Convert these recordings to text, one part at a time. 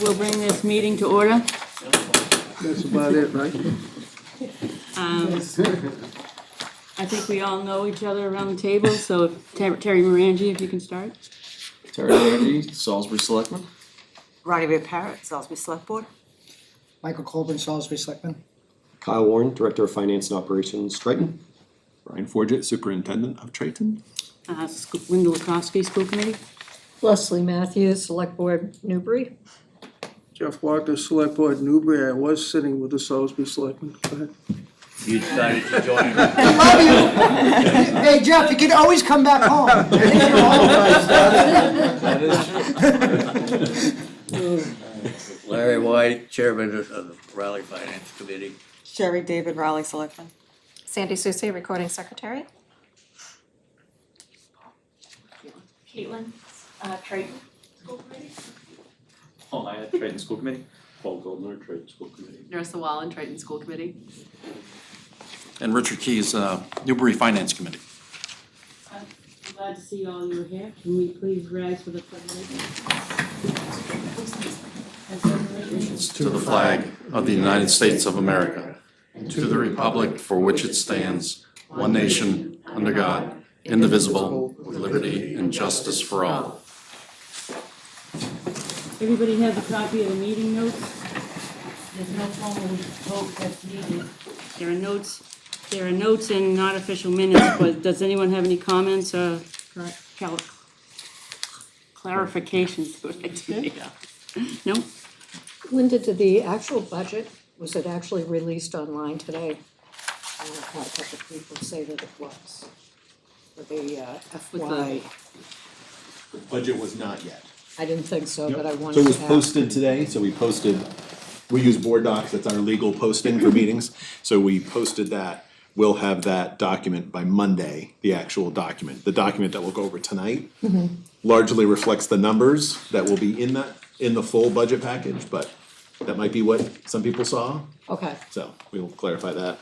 We'll bring this meeting to order. That's about it, right? I think we all know each other around the table, so if Terry Morangi, if you can start. Terry Morangi, Salisbury Selectman. Ronnie Ray Parrott, Salisbury Select Board. Michael Colburn, Salisbury Selectman. Kyle Warren, Director of Finance and Operations, Triton. Brian Forget, Superintendent of Triton. Linda Lakowski, School Committee. Leslie Matthews, Select Board, Newbury. Jeff Walker, Select Board, Newbury. I was sitting with the Salisbury Selectmen. Go ahead. You decided to join. I love you. Hey, Jeff, you can always come back home. Larry White, Chairman of the Raleigh Finance Committee. Sherry David, Raleigh Selectman. Sandy Susie, Recording Secretary. Caitlin, Triton School Committee. Oh, I had Triton School Committee. Paul Goldner, Triton School Committee. Narissa Wallen, Triton School Committee. And Richard Keys, Newbury Finance Committee. I'm glad to see all you here. Can we please rise for the pledge? To the flag of the United States of America, to the republic for which it stands, one nation, under God, indivisible, with liberty and justice for all. Everybody has a copy of the meeting notes. There's no formal vote that's needed. There are notes and not official minutes, but does anyone have any comments or clarifications? No? Linda, did the actual budget, was it actually released online today? I had a couple of people say that it was. For the FY. The budget was not yet. I didn't think so, but I wanted So to it was ask. posted today, so we use Board Docs, that's our legal posting for meetings. So we posted that, we'll have that document by Monday, the actual document. The document that we'll go over tonight largely reflects the numbers that will be in the full budget package, but that might be what some people saw, Okay, so we'll clarify that.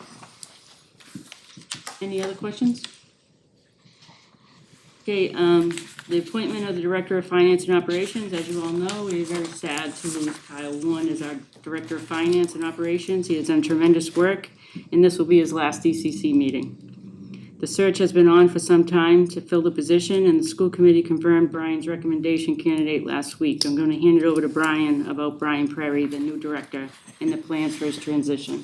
Any other questions? Okay, the appointment of the Director of Finance and Operations, as you all know, we are very sad to lose Kyle Warren as our Director of Finance and Operations. He has done tremendous work, and this will be his last DCC meeting. The search has been on for some time to fill the position, and the school committee confirmed Brian's recommendation candidate last week. I'm going to hand it over to Brian about Brian Prairie, the new director, and the plans for his transition.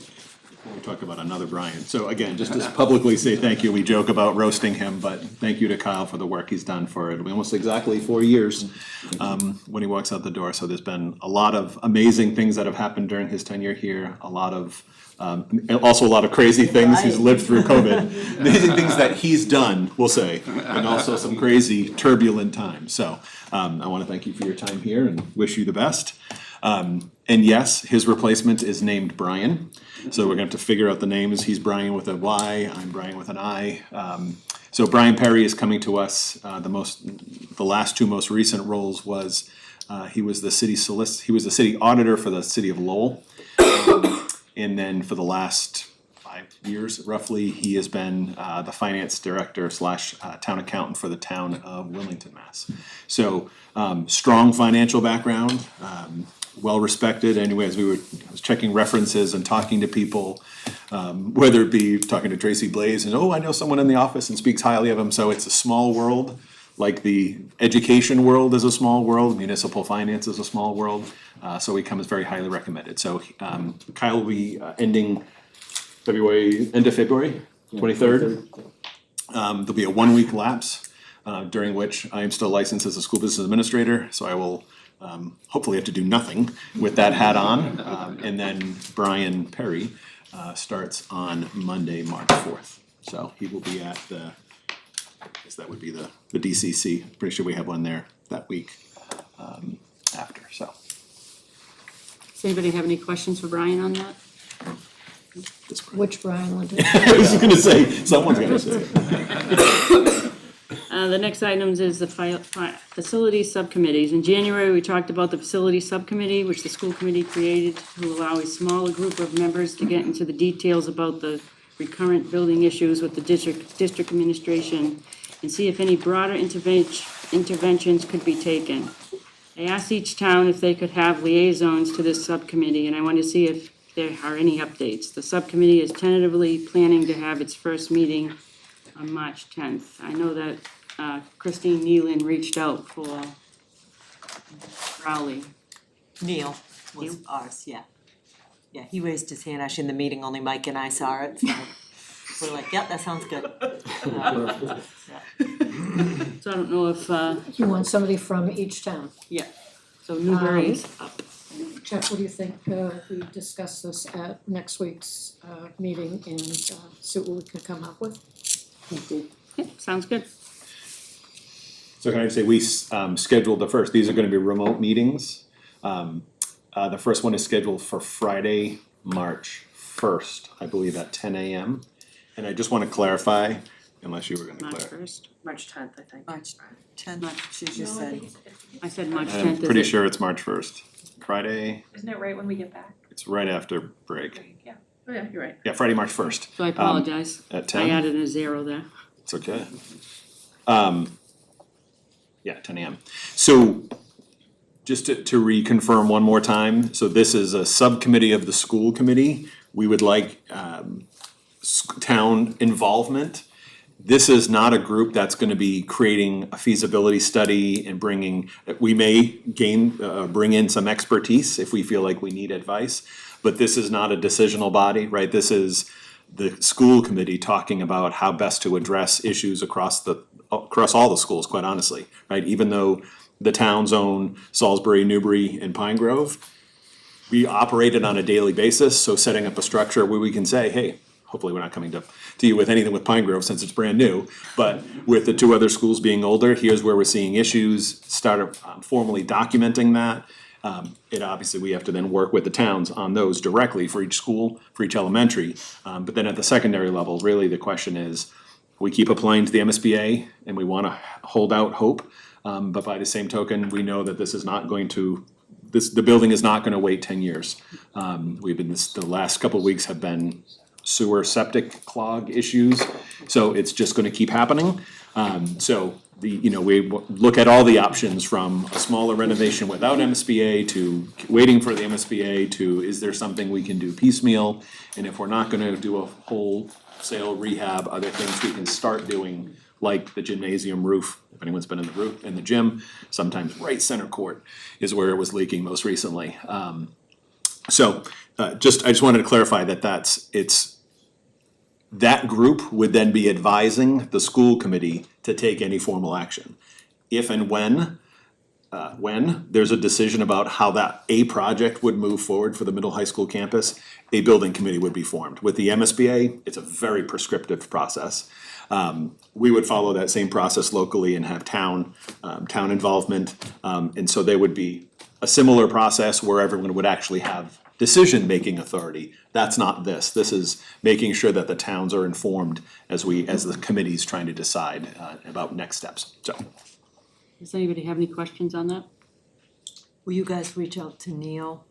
We talk about another Brian. So again, just to publicly say thank you, we joke about roasting him, but thank you to Kyle for the work he's done for it. Almost exactly 4 years when he walks out the door. So there's been a lot of amazing things that have happened during his tenure here, also a lot of crazy things he's lived through COVID. Amazing things that he's done, we'll say, and also some crazy turbulent times. So I want to thank you for your time here and wish you the best. And yes, his replacement is named Brian. So we're going to have to figure out the names. He's Brian with a Y, I'm Brian with an I. So Brian Perry is coming to us. The last two most recent roles was he was the city auditor for the city of Lowell. And then for the last 5 years, roughly, he has been the finance director / town accountant for the town of Wilmington, Mass. So strong financial background, well respected. Anyways, I was checking references and talking to people, whether it be talking to Tracy Blaze and I know someone in the office and speaks highly of him. So it's a small world, like the education world is a small world, municipal finance is a small world. So he comes very highly recommended. So Kyle will be ending end of February, 23rd. There'll be a 1 week lapse during which I am still licensed as a school business administrator. So I will hopefully have to do nothing with that hat on. And then Brian Perry starts on Monday, March 4th. So he will be at I guess that would be the DCC. Pretty sure we have one there that week after, so. Does anybody have any questions for Brian on that? which Brian, Linda? I was gonna say, someone's gonna say it. The next items is the facility subcommittees. In January, we talked about the facility subcommittee, which the school committee created to allow a smaller group of members to get into the details about the recurrent building issues with the district administration and see if any broader interventions could be taken. I asked each town if they could have liaisons to this subcommittee, and I wanted to see if there are any updates. The subcommittee is tentatively planning to have its first meeting on March 10th. I know that Christine Nealon reached out for Rowley. Neil was ours, yeah. Yeah, he raised his hand actually in the meeting, only Mike and I saw it, so we're like, yep, that sounds good. So I don't know if, You want somebody from each town. yeah, so Newbury's up. Jeff, what do you think, we discuss this at next week's, meeting and, see what we can come up with? Yeah, sounds good. So can I say, we scheduled the first, these are gonna be remote meetings. The first one is scheduled for Friday, March 1st, I believe at 10 a.m. And I just wanna clarify, unless you were gonna March clarify. 1st. March 10th, I think. March 10th, she just said. I said March 10th. I'm is pretty it? sure it's March 1st. Friday, Isn't it right when we get back? it's right after break. Yeah. Oh, yeah, you're right. Yeah, Friday, March 1st. So I apologize. At I 10? added a 0 there. It's okay. Yeah, 10 a.m. So just to reconfirm one more time, so this is a subcommittee of the school committee. We would like town involvement. This is not a group that's gonna be creating a feasibility study and we may bring in some expertise if we feel like we need advice, but this is not a decisional body, right? This is the school committee talking about how best to address issues across all the schools, quite honestly, right? Even though the towns own Salisbury, Newbury, and Pine Grove, we operate it on a daily basis, so setting up a structure where we can say, hey, hopefully we're not coming to you with anything with Pine Grove since it's brand new, but with the two other schools being older, here's where we're seeing issues, start formally documenting that. It obviously, we have to then work with the towns on those directly for each school, for each elementary. But then at the secondary level, really the question is, we keep applying to the MSBA and we wanna hold out hope. But by the same token, we know that this is not going to, the building is not gonna wait 10 years. The last couple of weeks have been sewer septic clog issues, so it's just gonna keep happening. We look at all the options from a smaller renovation without MSBA to waiting for the MSBA to, is there something we can do piecemeal? And if we're not gonna do a wholesale rehab, other things we can start doing, like the gymnasium roof, if anyone's been in the gym, sometimes right center court is where it was leaking most recently. I just wanted to clarify that group would then be advising the school committee to take any formal action. If and when there's a decision about how a project would move forward for the middle high school campus, a building committee would be formed. With the MSBA, it's a very prescriptive process. We would follow that same process locally and have town involvement. And so there would be a similar process where everyone would actually have decision-making authority. That's not this. This is making sure that the towns are informed as the committee's trying to decide about next steps, so. Does anybody have any questions on that? Will you guys reach out to Neil,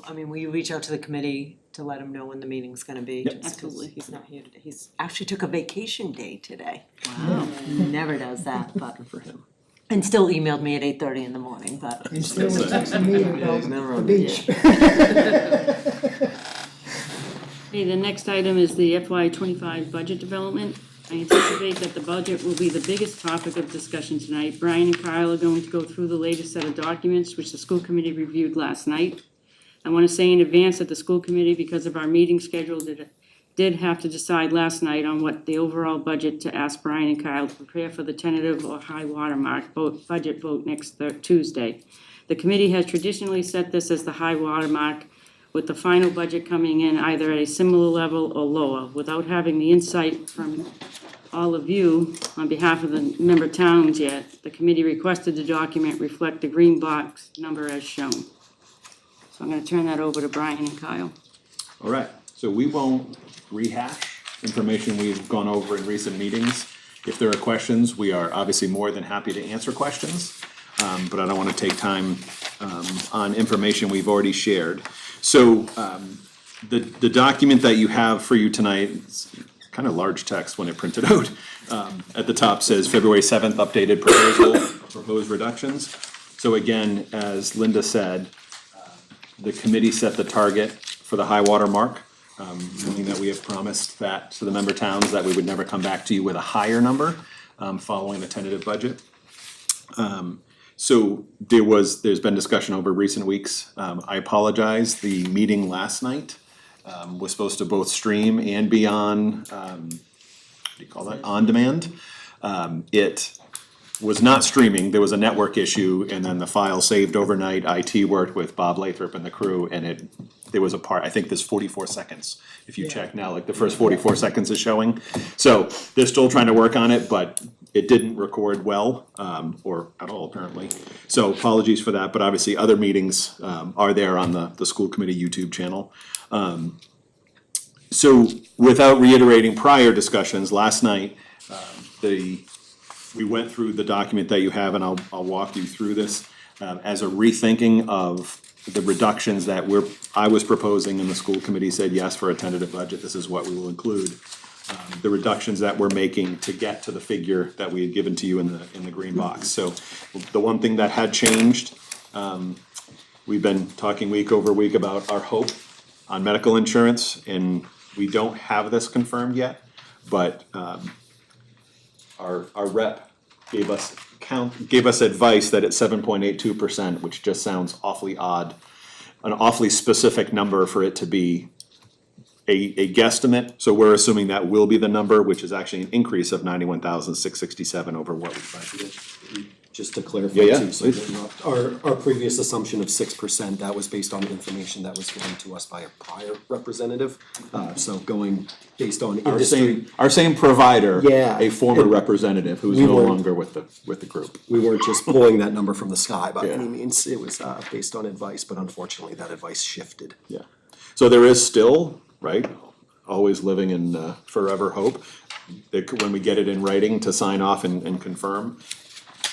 will you reach out to the committee to let him know when the meeting's gonna be? Yep. Just 'cause Absolutely. He's not here today, he's actually took a vacation day today. Wow. He never does that, but, Good for him. and still emailed me at 8:30 in the morning, but. And still was texting me about the beach. Okay, the next item is the FY '25 budget development. I anticipate that the budget will be the biggest topic of discussion tonight. Brian and Kyle are going to go through the latest set of documents which the school committee reviewed last night. I want to say in advance that the school committee, because of our meeting schedule, did have to decide last night on what the overall budget to ask Brian and Kyle to prepare for the tentative or high watermark budget vote next Tuesday. The committee has traditionally set this as the high watermark, with the final budget coming in either at a similar level or lower. Without having the insight from all of you on behalf of the member towns yet, the committee requested the document reflect the green box number as shown. So I'm gonna turn that over to Brian and Kyle. All right, so we won't rehash information we've gone over in recent meetings. If there are questions, we are obviously more than happy to answer questions, but I don't wanna take time on information we've already shared. So the document that you have for you tonight, it's kind of large text when it printed out. At the top says February 7th updated proposed reductions. So again, as Linda said, the committee set the target for the high water mark, knowing that we have promised that to the member towns that we would never come back to you with a higher number following the tentative budget. So there's been discussion over recent weeks. I apologize, the meeting last night was supposed to both stream and be on, what do you call that, on demand. It was not streaming, there was a network issue, and then the file saved overnight. IT worked with Bob Lathrop and the crew, and there was a part, I think there's 44 seconds. If you check now, like the first 44 seconds is showing. So they're still trying to work on it, but it didn't record well, or at all apparently. So apologies for that, but obviously other meetings are there on the school committee YouTube channel. So without reiterating prior discussions, last night, we went through the document that you have, and I'll walk you through this as a rethinking of the reductions that I was proposing, and the school committee said yes for a tentative budget, this is what we will include. The reductions that we're making to get to the figure that we had given to you in the green box. So the one thing that had changed, we've been talking week over week about our hope on medical insurance, and we don't have this confirmed yet, but our rep gave us advice that it's 7.82%, which just sounds awfully odd, an awfully specific number for it to be a guesstimate. So we're assuming that will be the number, which is actually an increase of 91,667 over what we budgeted. Just to clarify Yeah, too, so please. our previous assumption of 6%, that was based on information that was given to us by a prior representative. So going based on industry. Our same provider, Yeah. a former representative who's We no weren't- longer with the group. We weren't just pulling that number from the sky by Yeah. any means. It was based on advice, but unfortunately that advice shifted. Yeah. So there is still, right, always living in forever hope, that when we get it in writing to sign off and confirm,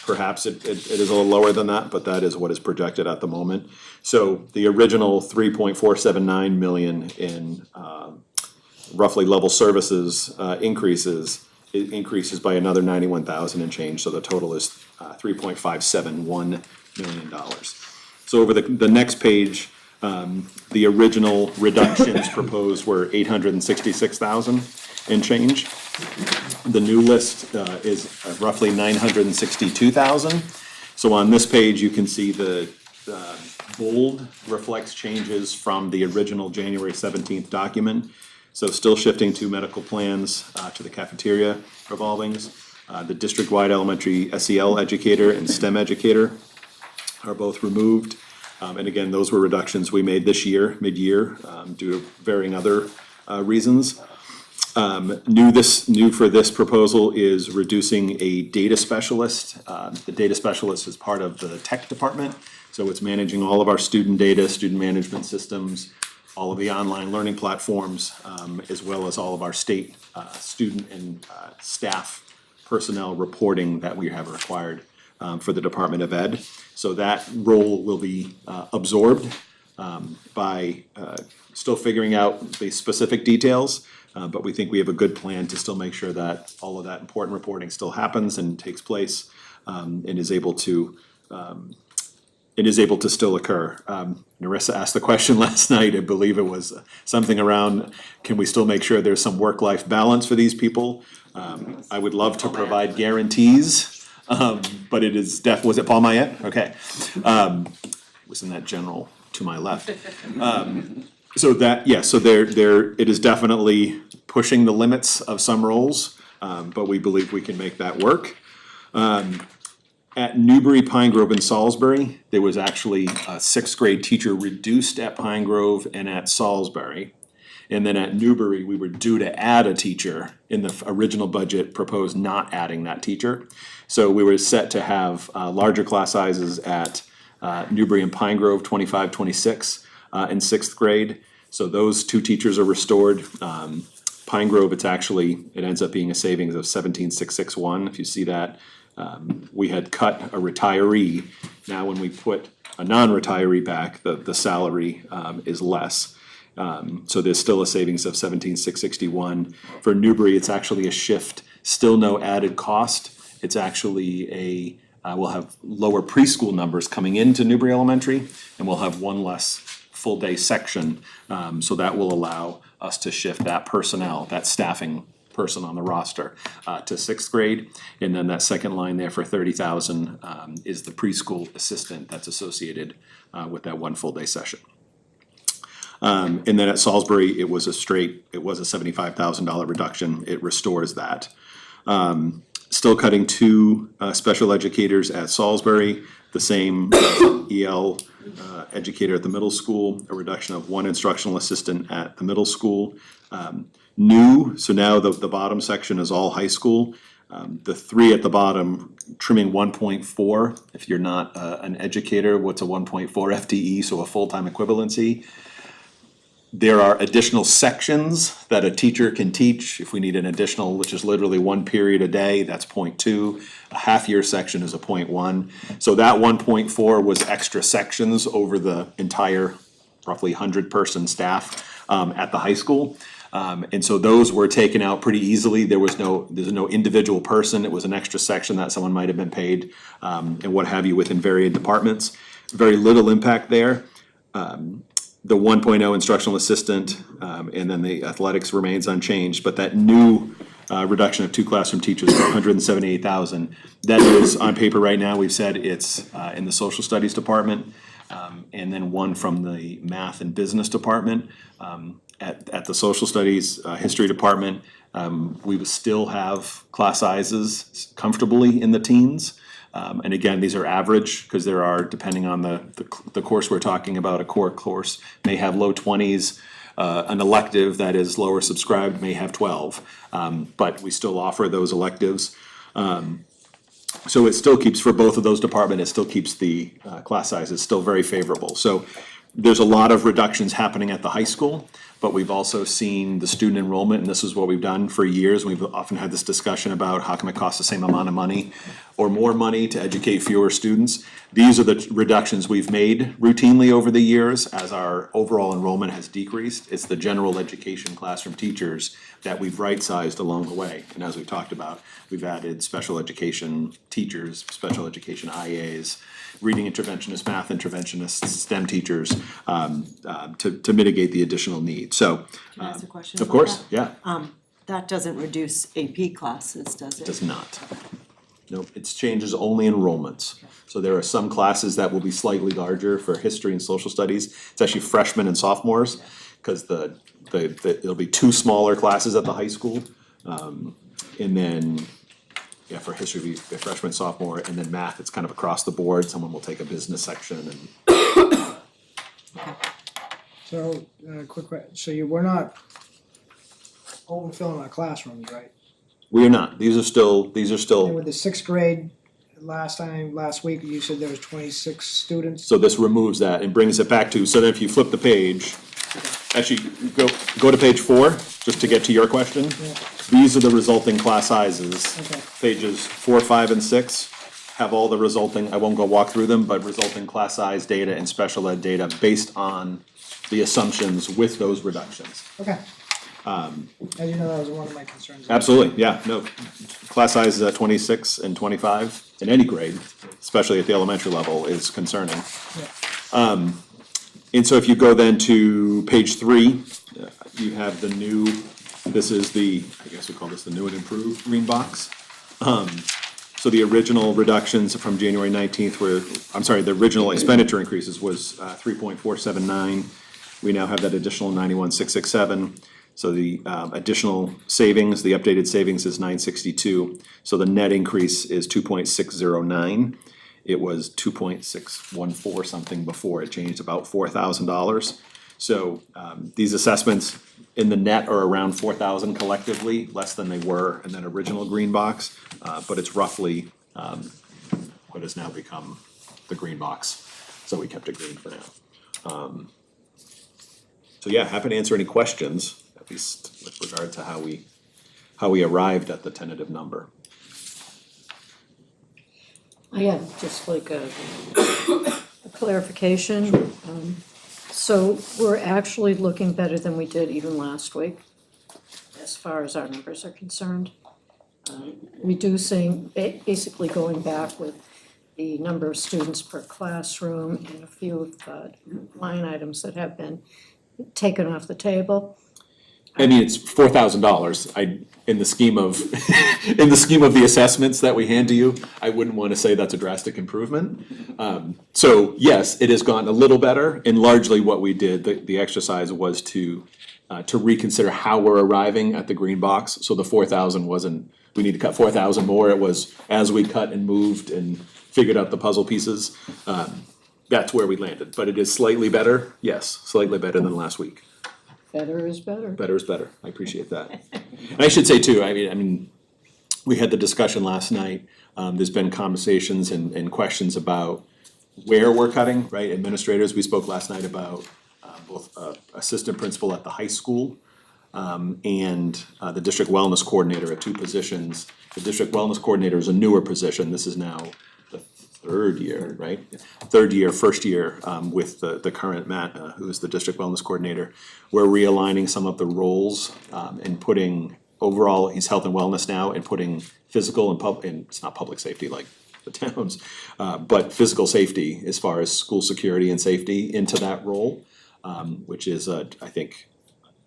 perhaps it is a little lower than that, but that is what is projected at the moment. So the original 3.479 million in roughly level services increases, it increases by another 91,000 and change, so the total is $3.571 million. So over the next page, the original reductions proposed were 866,000 and change. The new list is roughly 962,000. So on this page, you can see the bold reflects changes from the original January 17th document. So still shifting to medical plans, to the cafeteria revolvings. The district-wide elementary SEL educator and STEM educator are both removed. And again, those were reductions we made this year, mid-year, due to varying other reasons. New for this proposal is reducing a data specialist. The data specialist is part of the tech department, so it's managing all of our student data, student management systems, all of the online learning platforms, as well as all of our state student and staff personnel reporting that we have required for the Department of Ed. So that role will be absorbed by still figuring out the specific details. But we think we have a good plan to still make sure that all of that important reporting still happens and takes place, and is able to still occur. Narissa asked the question last night, I believe it was something around, can we still make sure there's some work-life balance for these people? I would love to provide guarantees, but it is was it Paul Mayette? Okay. Was in that general to my left. So that, yeah, so it is definitely pushing the limits of some roles, but we believe we can make that work. At Newbury, Pine Grove, and Salisbury, there was actually a sixth grade teacher reduced at Pine Grove and at Salisbury. And then at Newbury, we were due to add a teacher. In the original budget, proposed not adding that teacher. So we were set to have larger class sizes at Newbury and Pine Grove, 25, 26, in sixth grade. So those two teachers are restored. Pine Grove, it ends up being a savings of 17,661, if you see that. We had cut a retiree. Now when we put a non-retiree back, the salary is less. So there's still a savings of 17,661. For Newbury, it's actually a shift, still no added cost. It's actually we'll have lower preschool numbers coming into Newbury Elementary, and we'll have one less full-day section. So that will allow us to shift that personnel, that staffing person on the roster, to sixth grade. And then that second line there for 30,000 is the preschool assistant that's associated with that one full-day session. And then at Salisbury, it was a $75,000 reduction. It restores that. Still cutting 2 special educators at Salisbury, the same EL educator at the middle school, a reduction of 1 instructional assistant at the middle school. New, so now the bottom section is all high school. The 3 at the bottom, trimming 1.4. If you're not an educator, what's a 1.4 FTE, so a full-time equivalency? There are additional sections that a teacher can teach. If we need an additional, which is literally 1 period a day, that's 0.2. A half-year section is a 0.1. So that 1.4 was extra sections over the entire roughly 100-person staff at the high school. And so those were taken out pretty easily. There's no individual person. It was an extra section that someone might have been paid, and what have you within varied departments. Very little impact there. The 1.0 instructional assistant, and then the athletics remains unchanged, but that new reduction of 2 classroom teachers for 178,000, that is on paper right now. We've said it's in the social studies department, and then 1 from the math and business department. At the social studies history department, we would still have class sizes comfortably in the teens. And again, these are average, because there are, depending on the course we're talking about, a core course may have low 20s. An elective that is lower subscribed may have 12, but we still offer those electives. So it still keeps, for both of those departments, it still keeps the class sizes still very favorable. So there's a lot of reductions happening at the high school, but we've also seen the student enrollment, and this is what we've done for years. We've often had this discussion about how come it costs the same amount of money or more money to educate fewer students. These are the reductions we've made routinely over the years as our overall enrollment has decreased. It's the general education classroom teachers that we've right-sized along the way. And as we've talked about, we've added special education teachers, special education IAs, reading interventionists, math interventionists, STEM teachers, to mitigate the additional need. So, Can I ask a question of about course, that? yeah, That doesn't reduce AP classes, does it? does not. No, it changes only enrollments. So there are some classes that will be slightly larger for history and social studies. It's actually freshmen and sophomores, because it'll be 2 smaller classes at the high school. And then, yeah, for history, it'll be freshman, sophomore, and then math, it's kind of across the board. Someone will take a business section and. So, quick question, so we're not overfilling our classrooms, right? We are not. These are still, And with the 6th grade, last week, you said there was 26 students? so this removes that and brings it back to, so then if you flip the page, actually, go to page 4, just to get to your question. Yeah. These are the resulting class sizes. Okay. Pages 4, 5, and 6 have all the resulting, I won't go walk through them, but resulting class size data and special ed data based on the assumptions with those reductions. Okay. As you know, that was one of my concerns. Absolutely, yeah, no, class sizes at 26 and 25 in any grade, especially at the elementary level, is concerning. Yeah. And so if you go then to page 3, you have the new, this is the, I guess we call this the new and improved green box. So the original reductions from January 19th were, I'm sorry, the original expenditure increases was 3.479. We now have that additional 91,667. So the additional savings, the updated savings is 962. So the net increase is 2.609. It was 2.614 something before. It changed about $4,000. So these assessments in the net are around 4,000 collectively, less than they were in that original green box. But it's roughly what has now become the green box. So we kept it green for now. So yeah, happy to answer any questions, at least with regard to how we arrived at the tentative number. I have just like a clarification. So we're actually looking better than we did even last week, as far as our numbers are concerned. Reducing, basically going back with the number of students per classroom and a few of the line items that have been taken off the table. I mean, it's $4,000. In the scheme of, in the scheme of the assessments that we hand to you, I wouldn't want to say that's a drastic improvement. So yes, it has gotten a little better, and largely what we did, the exercise was to reconsider how we're arriving at the green box. So the 4,000 wasn't, we need to cut 4,000 more. It was as we cut and moved and figured out the puzzle pieces, that's where we landed. But it is slightly better, yes, slightly better than last week. Better is better. Better is better. I appreciate that. And I should say too, I mean, we had the discussion last night. There's been conversations and questions about where we're cutting, right? Administrators, we spoke last night about both assistant principal at the high school and the district wellness coordinator at 2 positions. The district wellness coordinator is a newer position. This is now the 3rd year, right? 3rd year, 1st year with the current Matt, who is the district wellness coordinator. We're realigning some of the roles and putting overall, he's health and wellness now, and putting physical and it's not public safety like the towns, but physical safety as far as school security and safety into that role, which is I think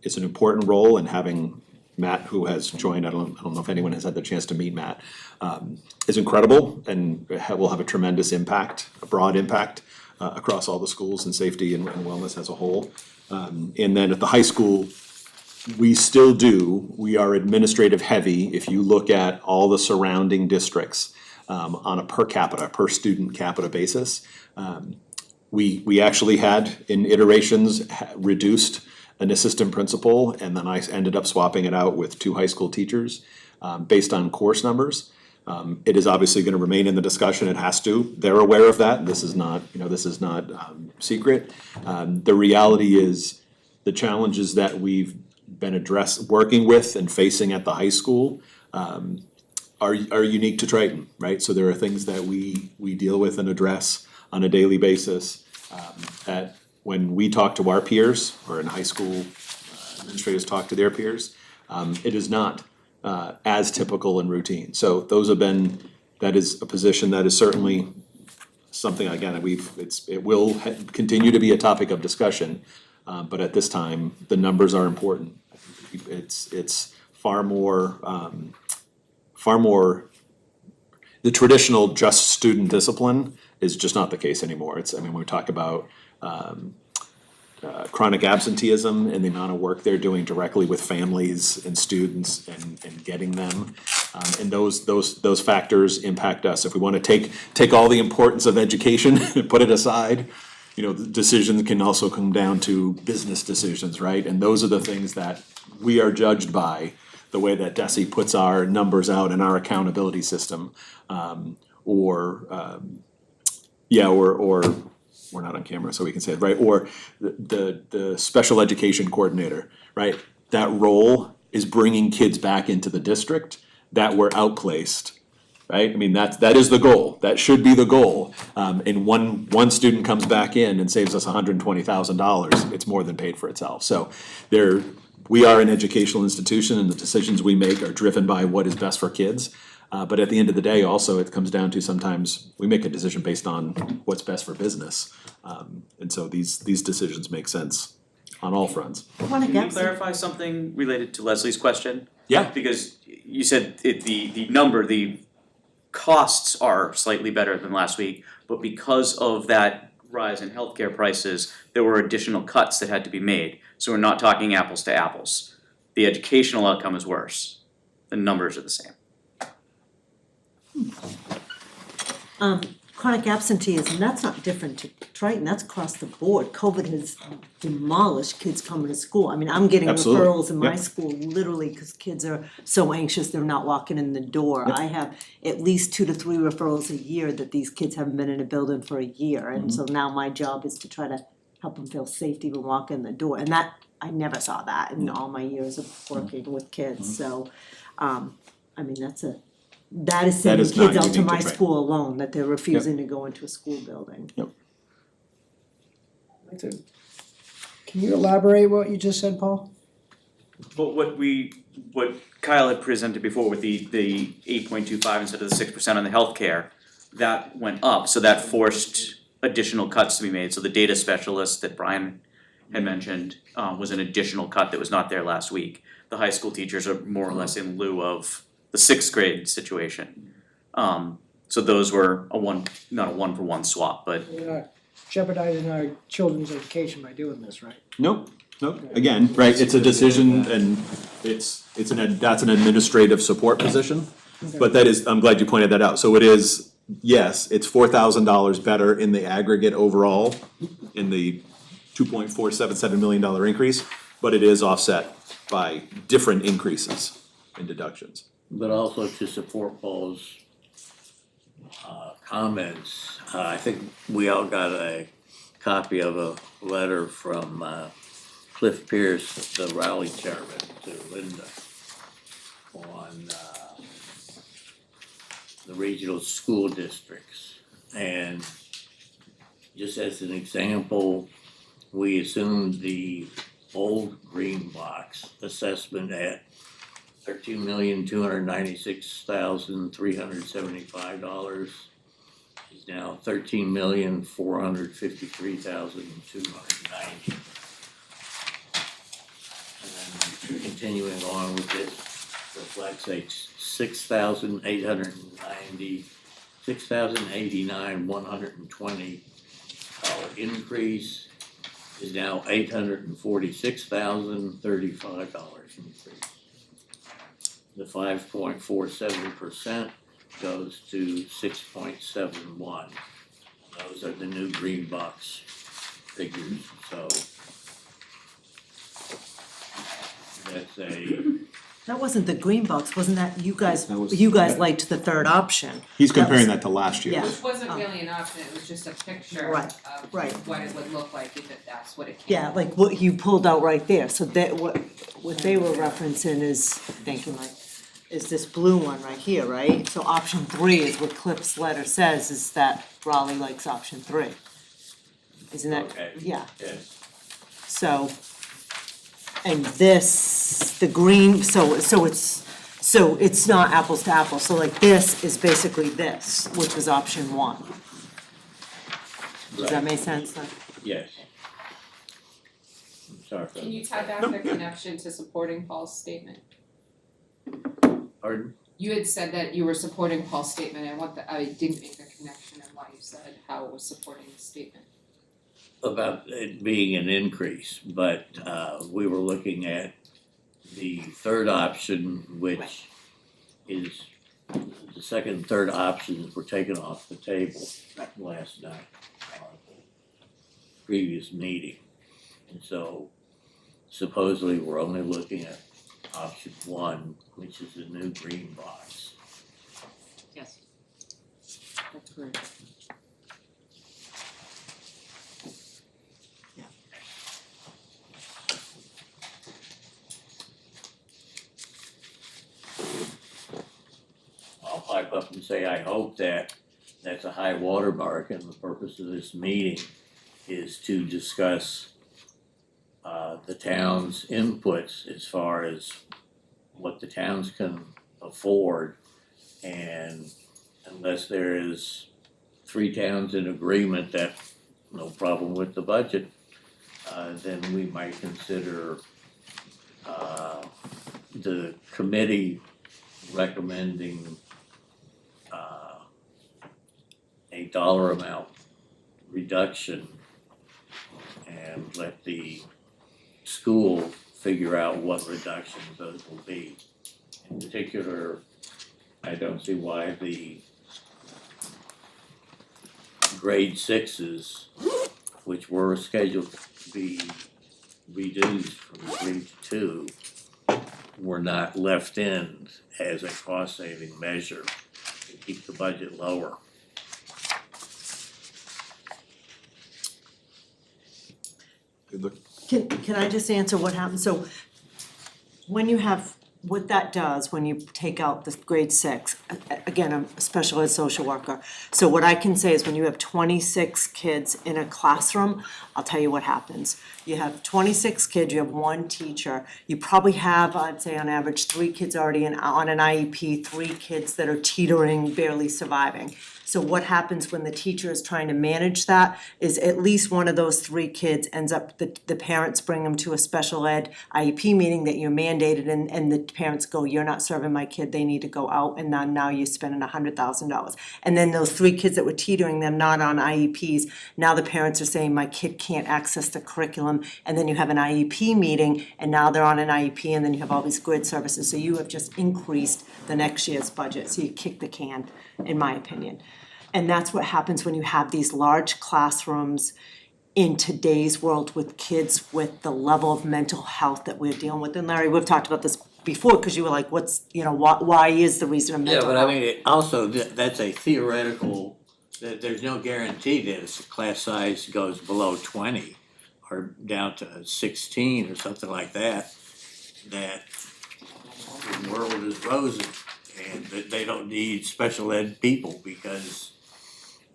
it's an important role, and having Matt, who has joined, I don't know if anyone has had the chance to meet Matt, is incredible and will have a tremendous impact, a broad impact across all the schools and safety and wellness as a whole. And then at the high school, we are administrative heavy if you look at all the surrounding districts on a per student capita basis. We actually had in iterations reduced an assistant principal, and then I ended up swapping it out with 2 high school teachers based on course numbers. It is obviously going to remain in the discussion. It has to. They're aware of that. This is not, secret. The reality is the challenges that we've been working with and facing at the high school are unique to Triton, right? So there are things that we deal with and address on a daily basis that when we talk to our peers, or in high school administrators talk to their peers, it is not as typical and routine. So that is a position that is certainly something, again, it will continue to be a topic of discussion, but at this time, the numbers are important. It's far more, the traditional just student discipline is just not the case anymore. When we talk about chronic absenteeism and the amount of work they're doing directly with families and students and getting them, and those factors impact us. If we want to take all the importance of education and put it aside, the decisions can also come down to business decisions, right? And those are the things that we are judged by, the way that DESE puts our numbers out in our accountability system, or we're not on camera, so we can say it, right? Or the special education coordinator, right? That role is bringing kids back into the district that were outplaced, right? That is the goal. That should be the goal. And one student comes back in and saves us $120,000. It's more than paid for itself. So we are an educational institution, and the decisions we make are driven by what is best for kids. But at the end of the day, also, it comes down to sometimes we make a decision based on what's best for business. And so these decisions make sense on all fronts. Can you clarify something related to Leslie's question? Yeah. Because you said the costs are slightly better than last week, but because of that rise in healthcare prices, there were additional cuts that had to be made. So we're not talking apples to apples. The educational outcome is worse. The numbers are the same. Chronic absenteeism, that's not different to Triton, that's across the board. COVID has demolished kids coming to school. I'm getting Absolutely. referrals in my Yeah. school literally because kids are so anxious they're not walking in the door. Yeah. I have at least 2 to 3 referrals a year that these kids haven't been in a building for a year. And so now my job is to try to help them feel safe to even walk in the door. And that, I never saw that in all my years of working with kids. So, that is sending is not kids out to unique to my Triton. school alone, that they're refusing to go into a school building. Can you elaborate what you just said, Paul? But what Kyle had presented before with the 8.25 instead of the 6% on the healthcare, that went up, so that forced additional cuts to be made. So the data specialist that Brian had mentioned was an additional cut that was not there last week. The high school teachers are more or less in lieu of the sixth grade situation. So those were not a one-for-one swap, but We're not jeopardizing our children's education by doing this, right? Nope, again, right, it's a decision and that's an administrative support position. But that is, I'm glad you pointed that out, so it is, yes, it's $4,000 better in the aggregate overall in the $2.477 million increase, but it is offset by different increases in deductions. But also to support Paul's comments, I think we all got a copy of a letter from Cliff Pierce, the Raleigh chairman, to Linda on the regional school districts. And just as an example, we assumed the old green box assessment at $13,296,375 is now $13,453,290. And then continuing on with this reflects a $6,089 increase is now $846,035 increase. The 5.47% goes to 6.71. Those are the new green box figures, so that's That wasn't the green box, wasn't that, you guys was- liked the third option. He's comparing that to last year. Yeah. Which wasn't really an option, it was just a picture Right, of right. what it would look like if that's what it came. Yeah, like what you pulled out right there, so that what they were referencing is, thinking like, is this blue one right here, right? So option 3 is what Cliff's letter says, is that Raleigh likes option 3. Isn't that, okay. yeah, Yes. so, and this, the green, so it's not apples to apples, so like this is basically this, which was option 1. Does that make sense? Like, Yes. I'm sorry for Can you tie back the connection to supporting Paul's statement? Pardon? You had said that you were supporting Paul's statement, I didn't make the connection in why you said how it was supporting the statement. About it being an increase, but we were looking at the third option, which is, the second and third options were taken off the table last night on the previous meeting. And so supposedly we're only looking at option 1, which is the new green box. Yes. That's correct. I'll pipe up and say I hope that that's a high watermark, and the purpose of this meeting is to discuss the town's inputs as far as what the towns can afford. And unless there is 3 towns in agreement that no problem with the budget, then we might consider the committee recommending a dollar amount reduction and let the school figure out what reductions those will be. In particular, I don't see why the grade 6s, which were scheduled to be reduced from 3 to 2, were not left in as a cost-saving measure to keep the budget lower. Good look. Can I just answer what happened? So when you have what that does when you take out the grade 6, again, I'm a special ed social worker. So what I can say is when you have 26 kids in a classroom, I'll tell you what happens. You have 26 kids, you have one teacher, you probably have, I'd say on average, 3 kids already on an IEP, 3 kids that are teetering, barely surviving. So what happens when the teacher is trying to manage that is at least one of those 3 kids ends up, the parents bring them to a special ed IEP meeting that you're mandated and the parents go, you're not serving my kid, they need to go out, and now you're spending $100,000. And then those 3 kids that were teetering, them not on IEPs, now the parents are saying, my kid can't access the curriculum, and then you have an IEP meeting, and now they're on an IEP, and then you have all these grid services, so you have just increased the next year's budget, so you kick the can, in my opinion. And that's what happens when you have these large classrooms in today's world with kids with the level of mental health that we're dealing with. And Larry, we've talked about this before, because you were like, why is the reason of mental health? Yeah, but I mean, also, that's a theoretical, that there's no guarantee that if the class size goes below 20 or down to 16 or something like that, that the world is rosy and that they don't need special ed people because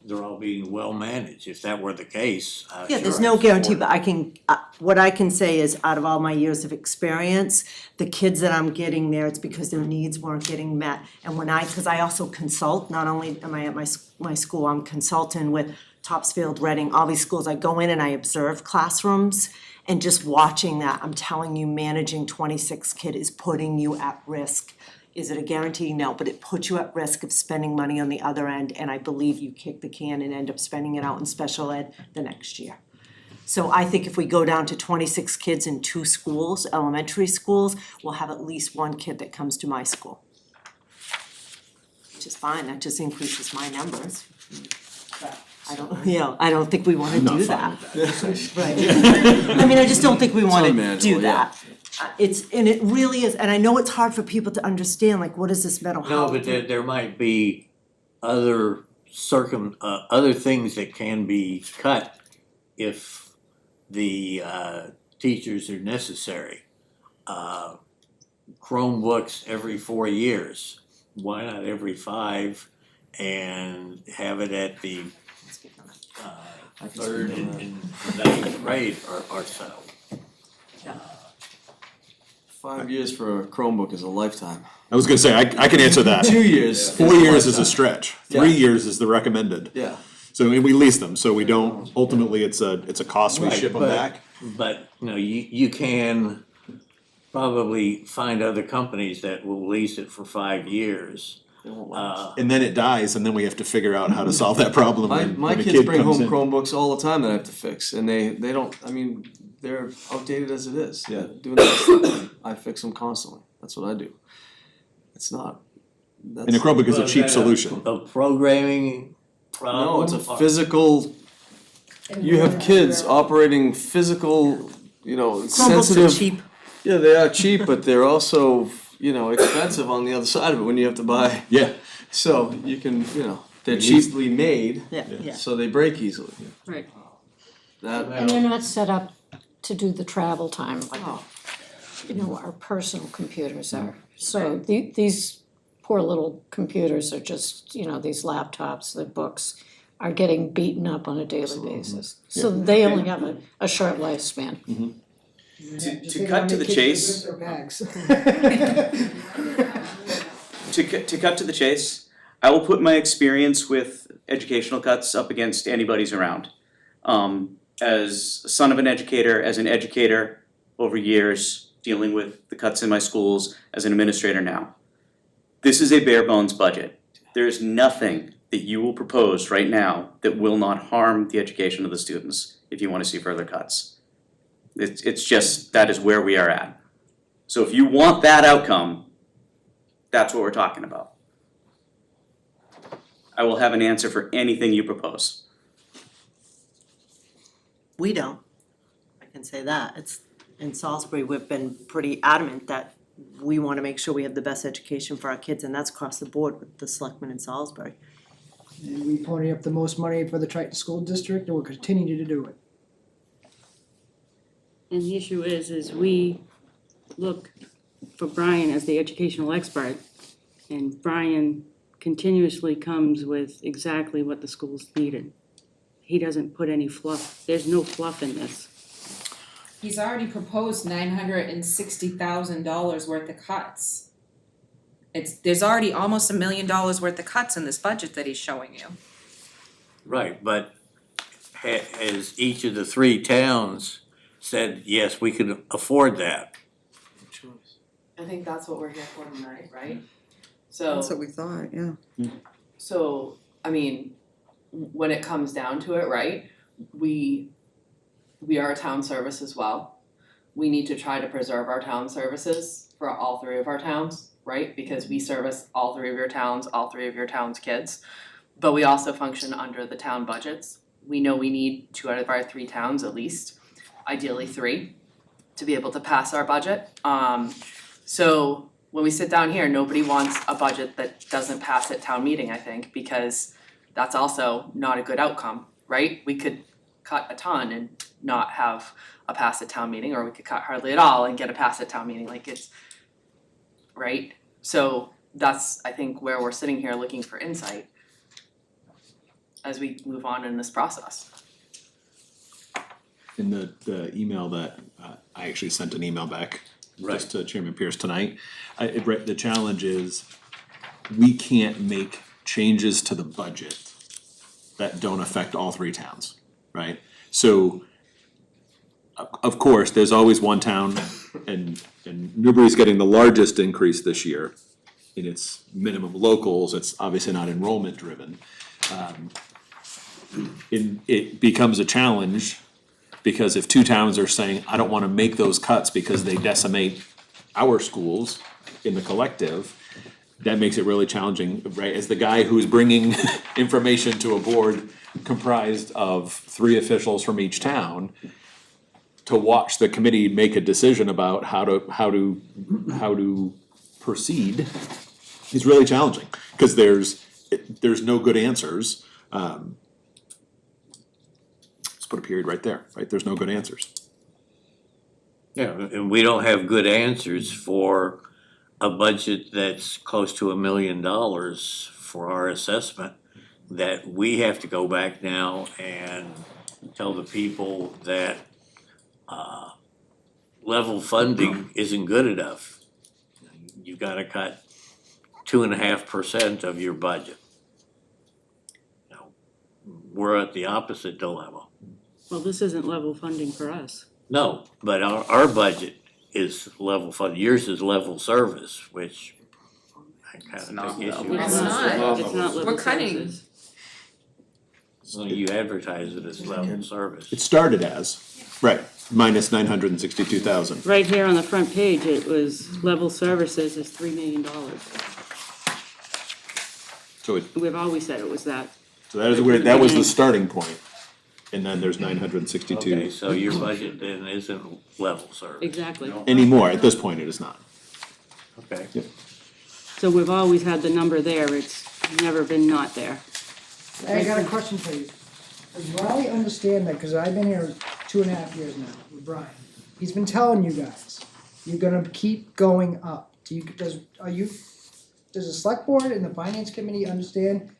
they're all being well managed. If that were the case, Yeah, there's sure, no I'd guarantee, support but what I can say is, out of all my years of experience, the kids that I'm getting there, it's because their needs weren't getting met. And because I also consult, not only am I at my school, I'm consulting with Topsfield, Reading, all these schools. I go in and I observe classrooms, and just watching that, I'm telling you, managing 26 kids is putting you at risk. Is it a guarantee? No, but it puts you at risk of spending money on the other end, and I believe you kick the can and end up spending it out in special ed the next year. So I think if we go down to 26 kids in 2 schools, elementary schools, we'll have at least 1 kid that comes to my school. Which is fine, that just increases my numbers. But I don't think we wanna do that. Right. I mean, I just don't think we wanna do that. It really is, and I know it's hard for people to understand, like, what is this mental health? No, but there might be other things that can be cut if the teachers are necessary. Chromebooks every 4 years, why not every 5, and have it at the 3rd and 9th grade or so. 5 years for a Chromebook is a lifetime. I was gonna say, I can answer that. 2 years. 4 years is a stretch, 3 Yeah. years is the recommended. Yeah. So we lease them, so we don't, ultimately, it's a cost, we Right, ship them but- back. But, you can probably find other companies that will lease it for 5 years. And then it dies, and then we have to figure out how to solve that problem My when a kids kid bring comes home in. Chromebooks all the time that I have to fix, and they don't. I mean, they're outdated as it is. Yeah. Doing that stuff, I fix them constantly. That's what I do. It's not. That's, And a Chromebook is a Well, cheap is that solution. A programming problem? no, it's a or- physical. You have kids operating physical, Chromebooks sensitive. are cheap. Yeah, they are cheap, but they're also, expensive on the other side of it when you have to buy. Yeah, So you can, they're cheaply made, Yeah. so they break easily. Right. That, And they're not set up to do the travel time like, our personal computers are. So these poor little computers are just, these laptops, the books are getting beaten up on a daily basis. So they only have a short lifespan. To cut to the chase, to cut to the chase, I will put my experience with educational cuts up against anybody's around. As a son of an educator, as an educator over years, dealing with the cuts in my schools, as an administrator now. This is a bare bones budget. There's nothing that you will propose right now that will not harm the education of the students if you want to see further cuts. It's just, that is where we are at. So if you want that outcome, that's what we're talking about. I will have an answer for anything you propose. We don't. I can say that. It's, in Salisbury, we've been pretty adamant that we wanna make sure we have the best education for our kids, and that's across the board with the selectmen in Salisbury. We pony up the most money for the Triton School District, and we'll continue to do it. And the issue is we look for Brian as the educational expert, and Brian continuously comes with exactly what the schools needed. He doesn't put any fluff, there's no fluff in this. He's already proposed $960,000 worth of cuts. There's already almost $1 million worth of cuts in this budget that he's showing you. Right, but has each of the three towns said, yes, we can afford that? I think that's what we're here for tonight, right? So, That's what we thought, yeah. so, I mean, when it comes down to it, right, we are a town service as well. We need to try to preserve our town services for all three of our towns, right? Because we service all three of your towns, all three of your towns' kids. But we also function under the town budgets. We know we need 2 out of our 3 towns at least, ideally 3, to be able to pass our budget. So when we sit down here, nobody wants a budget that doesn't pass at town meeting, I think, because that's also not a good outcome, right? We could cut a ton and not have a pass at town meeting, or we could cut hardly at all and get a pass at town meeting, like it's, right? So that's, I think, where we're sitting here looking for insight as we move on in this process. In the email that, I actually sent an email back just to Chairman Pierce tonight. The challenge is, we can't make changes to the budget that don't affect all 3 towns, right? So, of course, there's always one town, and Newbury's getting the largest increase this year in its minimum locals. It's obviously not enrollment driven. It becomes a challenge, because if 2 towns are saying, I don't wanna make those cuts because they decimate our schools in the collective, that makes it really challenging, right? As the guy who's bringing information to a board comprised of 3 officials from each town, to watch the committee make a decision about how to proceed is really challenging, because there's no good answers. Let's put a period right there, right? There's no good answers. Yeah, and we don't have good answers for a budget that's close to $1 million for our assessment, that we have to go back now and tell the people that level funding isn't good enough. You've gotta cut 2.5% of your budget. Now, we're at the opposite dilemma. Well, this isn't level funding for us. No, but our budget is level fund, yours is level service, which I kinda take issue with. It's not. It's not level We're cutting. services. Well, you advertise it as level service. It started as, right, minus 962,000. Right here on the front page, it was level services is $3 million. So We've always said it was that. that was the starting point, and then there's 962. Okay, so your budget then isn't level service. Exactly. Anymore, at this point it is not. Okay. So we've always had the number there, it's never been not there. I got a question for you. Do I understand that, cause I've been here 2.5 years now with Brian, he's been telling you guys, you're gonna keep going up. Does the select board and the finance committee understand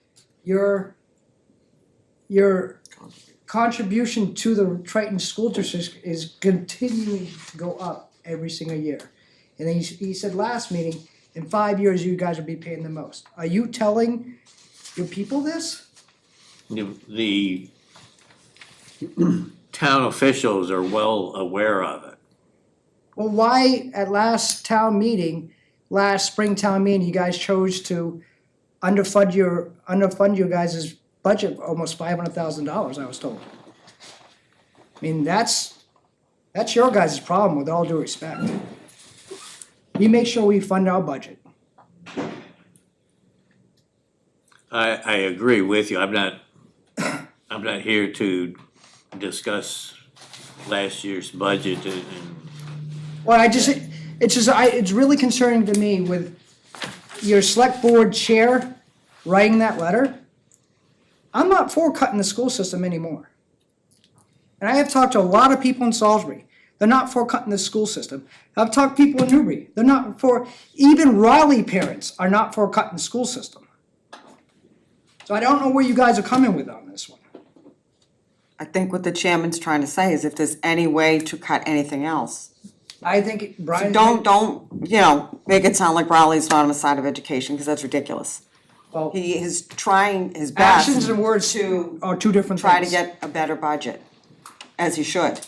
your contribution to the Triton school district is continuing to go up every single year? And then he said last meeting, in 5 years, you guys will be paying the most. Are you telling your people this? The town officials are well aware of it. Well, why at last spring town meeting, you guys chose to underfund your guys' budget almost $500,000, I was told. I mean, that's your guys' problem, with all due respect. We make sure we fund our budget. I agree with you. I'm not here to discuss last year's budget and. Well, it's really concerning to me with your select board chair writing that letter. I'm not for cutting the school system anymore. And I have talked to a lot of people in Salisbury. They're not for cutting the school system. I've talked to people in Newbury, they're not for, even Raleigh parents are not for cutting the school system. So I don't know where you guys are coming with on this one. I think what the chairman's trying to say is if there's any way to cut anything else. I think Brian. Don't, make it sound like Raleigh's not on the side of education, because that's ridiculous. Well, He is trying his best actions and words to are two different try to things. get a better budget, as he should.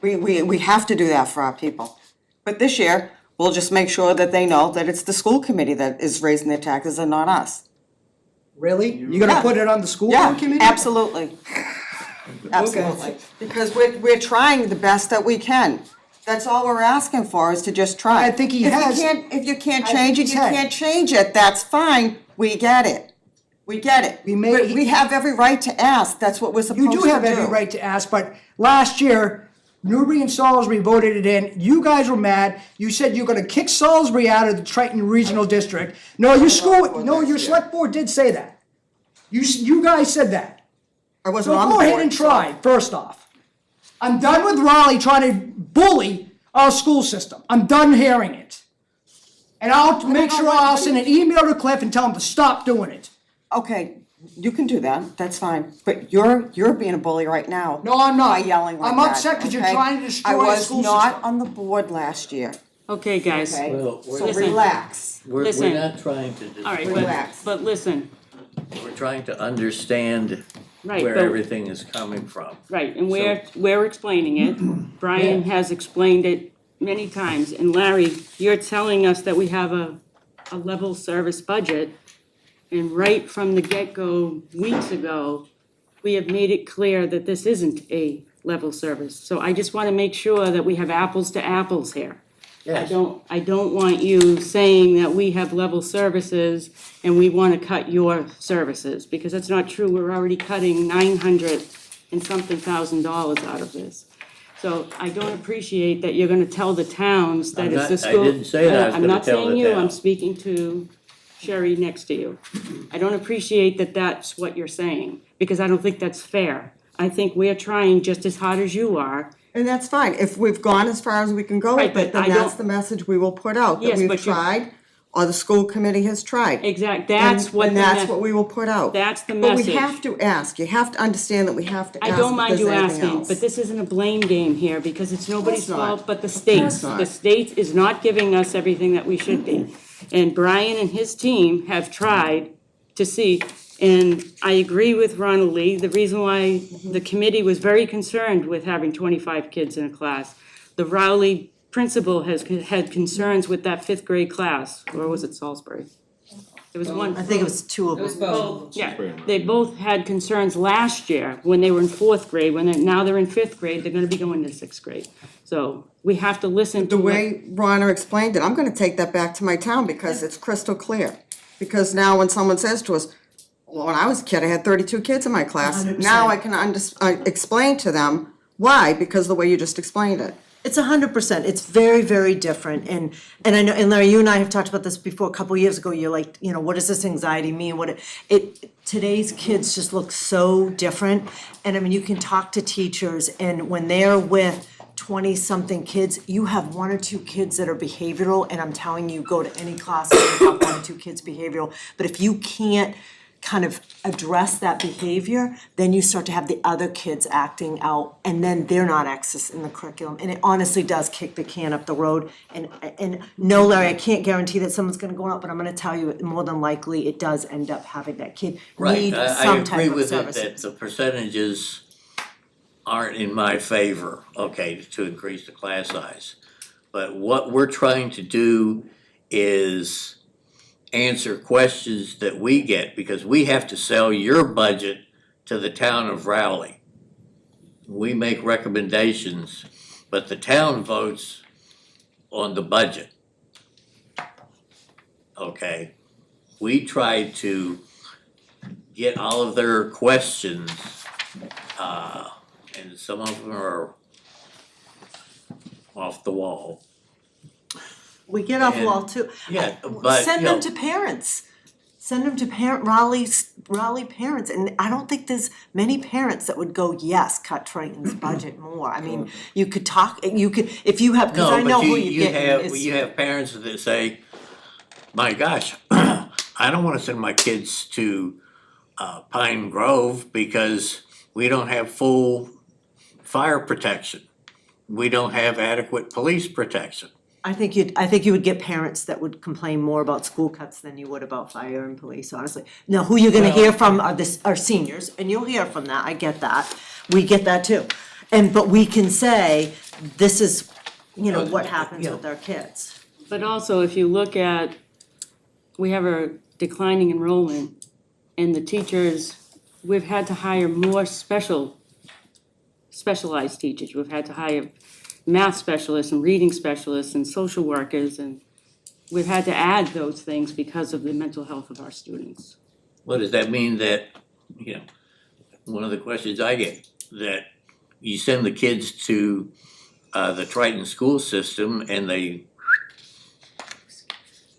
We have to do that for our people. But this year, we'll just make sure that they know that it's the school committee that is raising their taxes and not us. Really? You're gonna Yeah. put it on the school Yeah, committee? absolutely. Absolutely. Because we're trying the best that we can. That's all we're asking for, is to just try. I think he has. If you can't I change think it, you he's had. can't change it, that's fine, we get it. We get it. But we have every right to ask, that's what we're supposed You to do. do have every right to ask, but last year, Newbury and Salisbury voted it in. You guys were mad. You said you're gonna kick Salisbury out of the Triton Regional District. No, your select board did say that. You guys said that. I wasn't So on the go ahead board, and so- try, first off. I'm done with Raleigh trying to bully our school system. I'm done hearing it. And I'll make sure I'll send an email to Cliff and tell him to stop doing it. Okay, you can do that, that's fine, but you're being a bully right now. No, I'm not. By yelling like I'm that, upset 'cause you're okay? trying to destroy the I was school not system. on the board last year, Okay, guys. okay? Well, So Listen. relax. We're Listen. not trying to All right, Relax. but listen, we're trying to understand right, where but, everything is coming from. right, and we're explaining it. Brian has explained it many times, and Larry, you're telling us that we have a level service budget. And right from the get-go, weeks ago, we have made it clear that this isn't a level service. So I just wanna make sure that we have apples to apples here. Yes. I don't want you saying that we have level services and we wanna cut your services, because that's not true. We're already cutting $900 and something thousand dollars out of this. So I don't appreciate that you're gonna tell the towns that I'm it's not- the I school. didn't say that I was I'm gonna not tell the saying you, I'm towns. speaking to Sherry next to you. I don't appreciate that that's what you're saying, because I don't think that's fair. I think we're trying just as hard as you are. And that's fine, if we've gone as far as we can go Right, with it, but then I that's don't- the message we will put out, that Yes, we've but you- tried, or the school committee has tried. That's what And the that's me- what we will put out. That's the But message. we have to ask, you have to understand that we have to I ask don't if mind there's you anything asking, else. but this isn't a blame game here, because it's nobody's not. fault but the state's. not. The state is not giving us everything that we should be. And Brian and his team have tried to see, and I agree with Ronald Lee, the reason why the committee was very concerned with having 25 kids in a class. The Rowley principal has had concerns with that fifth grade class, or was it Salisbury? There was one. I think it was two of them. It was both. Yeah, they both had concerns last year when they were in fourth grade, now they're in fifth grade, they're gonna be going to sixth grade. So we have to listen to The what. way Rhonda explained it, I'm gonna take that back to my town because it's crystal clear. Because now when someone says to us, well, when I was a kid, I had 32 kids in my class. 100%. Now I can explain to them why, because the way you just explained it. It's 100%. It's very, very different. And I know, and Larry, you and I have talked about this before. A couple years ago, you're like, what does this anxiety mean? Today's kids just look so different. And I mean, you can talk to teachers, and when they're with 20-something kids, you have one or two kids that are behavioral, and I'm telling you, go to any class and you have one or two kids behavioral. But if you can't kind of address that behavior, then you start to have the other kids acting out, and then they're not accessing the curriculum, and it honestly does kick the can up the road. And no, Larry, I can't guarantee that someone's gonna go out, but I'm gonna tell you, more than likely, it does end up having that kid Right, need I some agree type of with it services. that the percentages aren't in my favor, okay, to increase the class size. But what we're trying to do is answer questions that we get, because we have to sell your budget to the town of Rowley. We make recommendations, but the town votes on the budget. Okay, we try to get all of their questions, and some of them are off the wall. We get off And- wall too. Yeah, but, Send you them know- to parents. Send them to Raleigh's Raleigh parents, and I don't think there's many parents that would go, yes, cut Triton's budget more. I mean, you could talk, if you have, cause I know who you get. You have parents that say, my gosh, I don't wanna send my kids to Pine Grove because we don't have full fire protection. We don't have adequate police protection. I think you would get parents that would complain more about school cuts than you would about fire and police, honestly. Now, who you're gonna hear from are seniors, and you'll hear from that, I get that, we get that too. But we can say, this is, what happens with our kids. But also, if you look at, we have a declining enrollment, and the teachers, we've had to hire more specialized teachers. We've had to hire math specialists and reading specialists and social workers, and we've had to add those things because of the mental health of our students. What does that mean that, one of the questions I get, that you send the kids to the Triton school system and they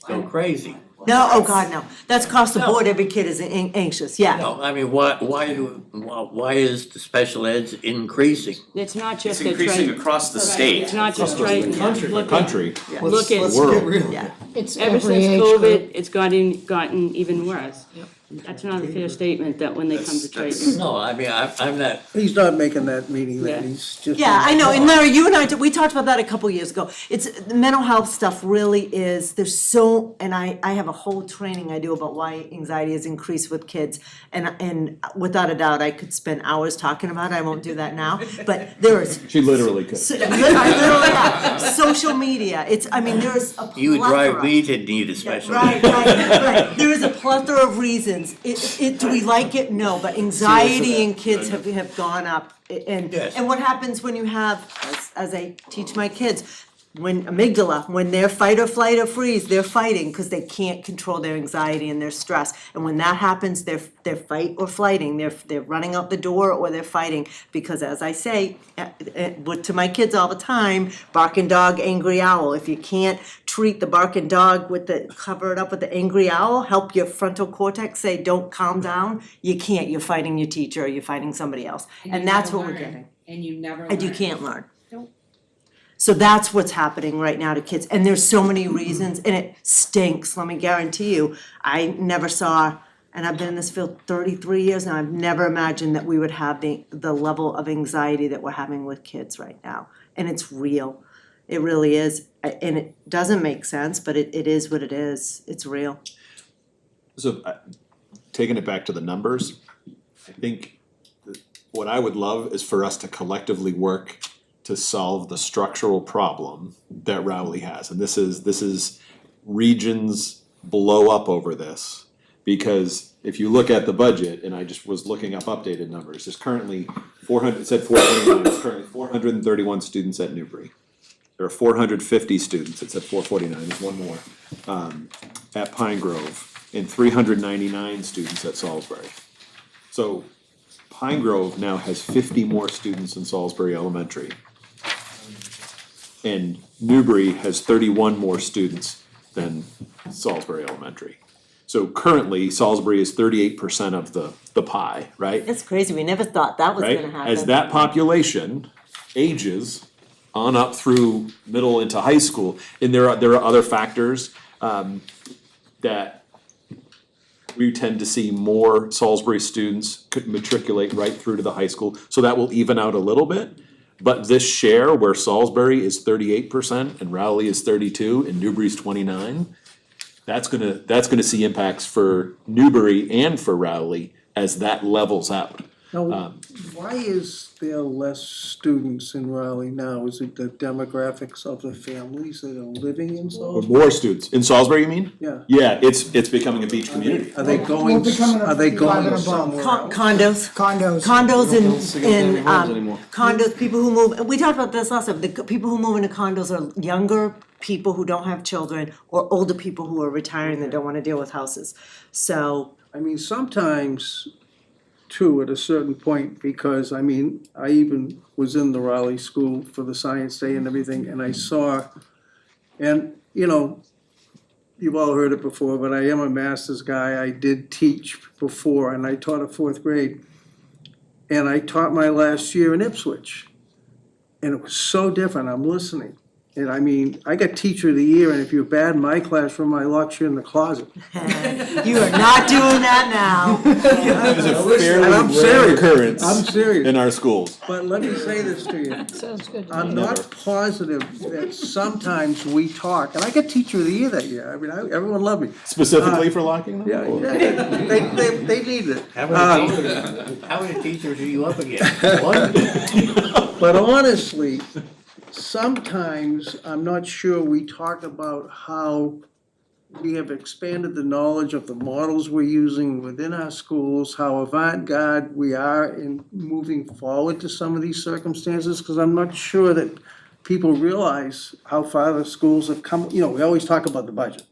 go crazy? No, oh God, no, that's across the board, every kid is anxious, yeah. No, I mean, why is the special ed's increasing? It's not It's just at increasing Triton. across the state. It's not just Triton. Look at- Country, Look at, let's get real. Yeah. It's ever every since age COVID, group. it's gotten even worse. That's not a fair statement that when they come to Triton. No, I mean, I'm not, He's not making that meaning, Yeah. that he's just. Yeah, I know, and Larry, you and I, we talked about that a couple years ago. It's, the mental health stuff really is, there's so, and I have a whole training I do about why anxiety has increased with kids. And without a doubt, I could spend hours talking about it, I won't do that now, but there is. She literally could. I literally have, social media, there's a plethora. you would drive me to need a special ed. Right. There is a plethora of reasons. Do we like it? No, but anxiety in kids have gone up. Yes. And what happens when you have, as I teach my kids, when amygdala, when they're fight or flight or freeze, they're fighting because they can't control their anxiety and their stress. And when that happens, they're fight or flighting, they're running out the door or they're fighting. Because as I say to my kids all the time, barking dog, angry owl. If you can't treat the barking dog cover it up with the angry owl, help your frontal cortex say, don't calm down, you can't, you're fighting your teacher or you're fighting somebody else. And that's what we're getting. And you never learn. And you can't learn. So that's what's happening right now to kids, and there's so many reasons, and it stinks, let me guarantee you. I never saw, and I've been in this field 33 years now, I've never imagined that we would have the level of anxiety that we're having with kids right now. And it's real, it really is, and it doesn't make sense, but it is what it is, it's real. So, taking it back to the numbers, I think what I would love is for us to collectively work to solve the structural problem that Rowley has. And this is regions blow up over this. Because if you look at the budget, and I just was looking up updated numbers, there's currently 400, it said 429, there's currently 431 students at Newbury. There are 450 students, it said 449, there's one more, at Pine Grove, and 399 students at Salisbury. So Pine Grove now has 50 more students than Salisbury Elementary. And Newbury has 31 more students than Salisbury Elementary. So currently, Salisbury is 38% of the pie, right? It's crazy, we never thought that was gonna happen. As that population ages on up through middle into high school, and there are other factors that we tend to see more Salisbury students could matriculate right through to the high school, so that will even out a little bit. But this share where Salisbury is 38% and Rowley is 32 and Newbury's 29, that's gonna see impacts for Newbury and for Rowley as that levels out. Now, why is there less students in Raleigh now? Is it the demographics of the families that are living in Or Salisbury? more students, in Salisbury you mean? Yeah. Yeah, it's becoming a beach community. Are they going, are they going somewhere else? Condos. Condos You don't see them in and, homes anymore. condos, people who move, we talked about this last time, the people who move into condos are younger people who don't have children or older people who are retiring that don't wanna deal with houses, so. I mean, sometimes too, at a certain point, because I mean, I even was in the Raleigh school for the science day and everything, and I saw, and you know, you've all heard it before, but I am a master's guy. I did teach before, and I taught a 4th grade. And I taught my last year in Ipswich. And it was so different. I'm listening. And I mean, I got teacher of the year, and if you're bad in my classroom, I locked you in the closet. You are not doing that now. It is a And fairly I'm rare serious. occurrence I'm serious. in our schools. But let me say this to you. Sounds good to I'm me. not positive that sometimes we talk, and I got teacher of the year that year. I mean, everyone loved me. Specifically for locking them? Yeah, Or- they needed it. How many teachers are you up against? One? But honestly, sometimes I'm not sure we talk about how we have expanded the knowledge of the models we're using within our schools, how avant-garde we are in moving forward to some of these circumstances, because I'm not sure that people realize how far the schools have come. You know, we always talk about the budget.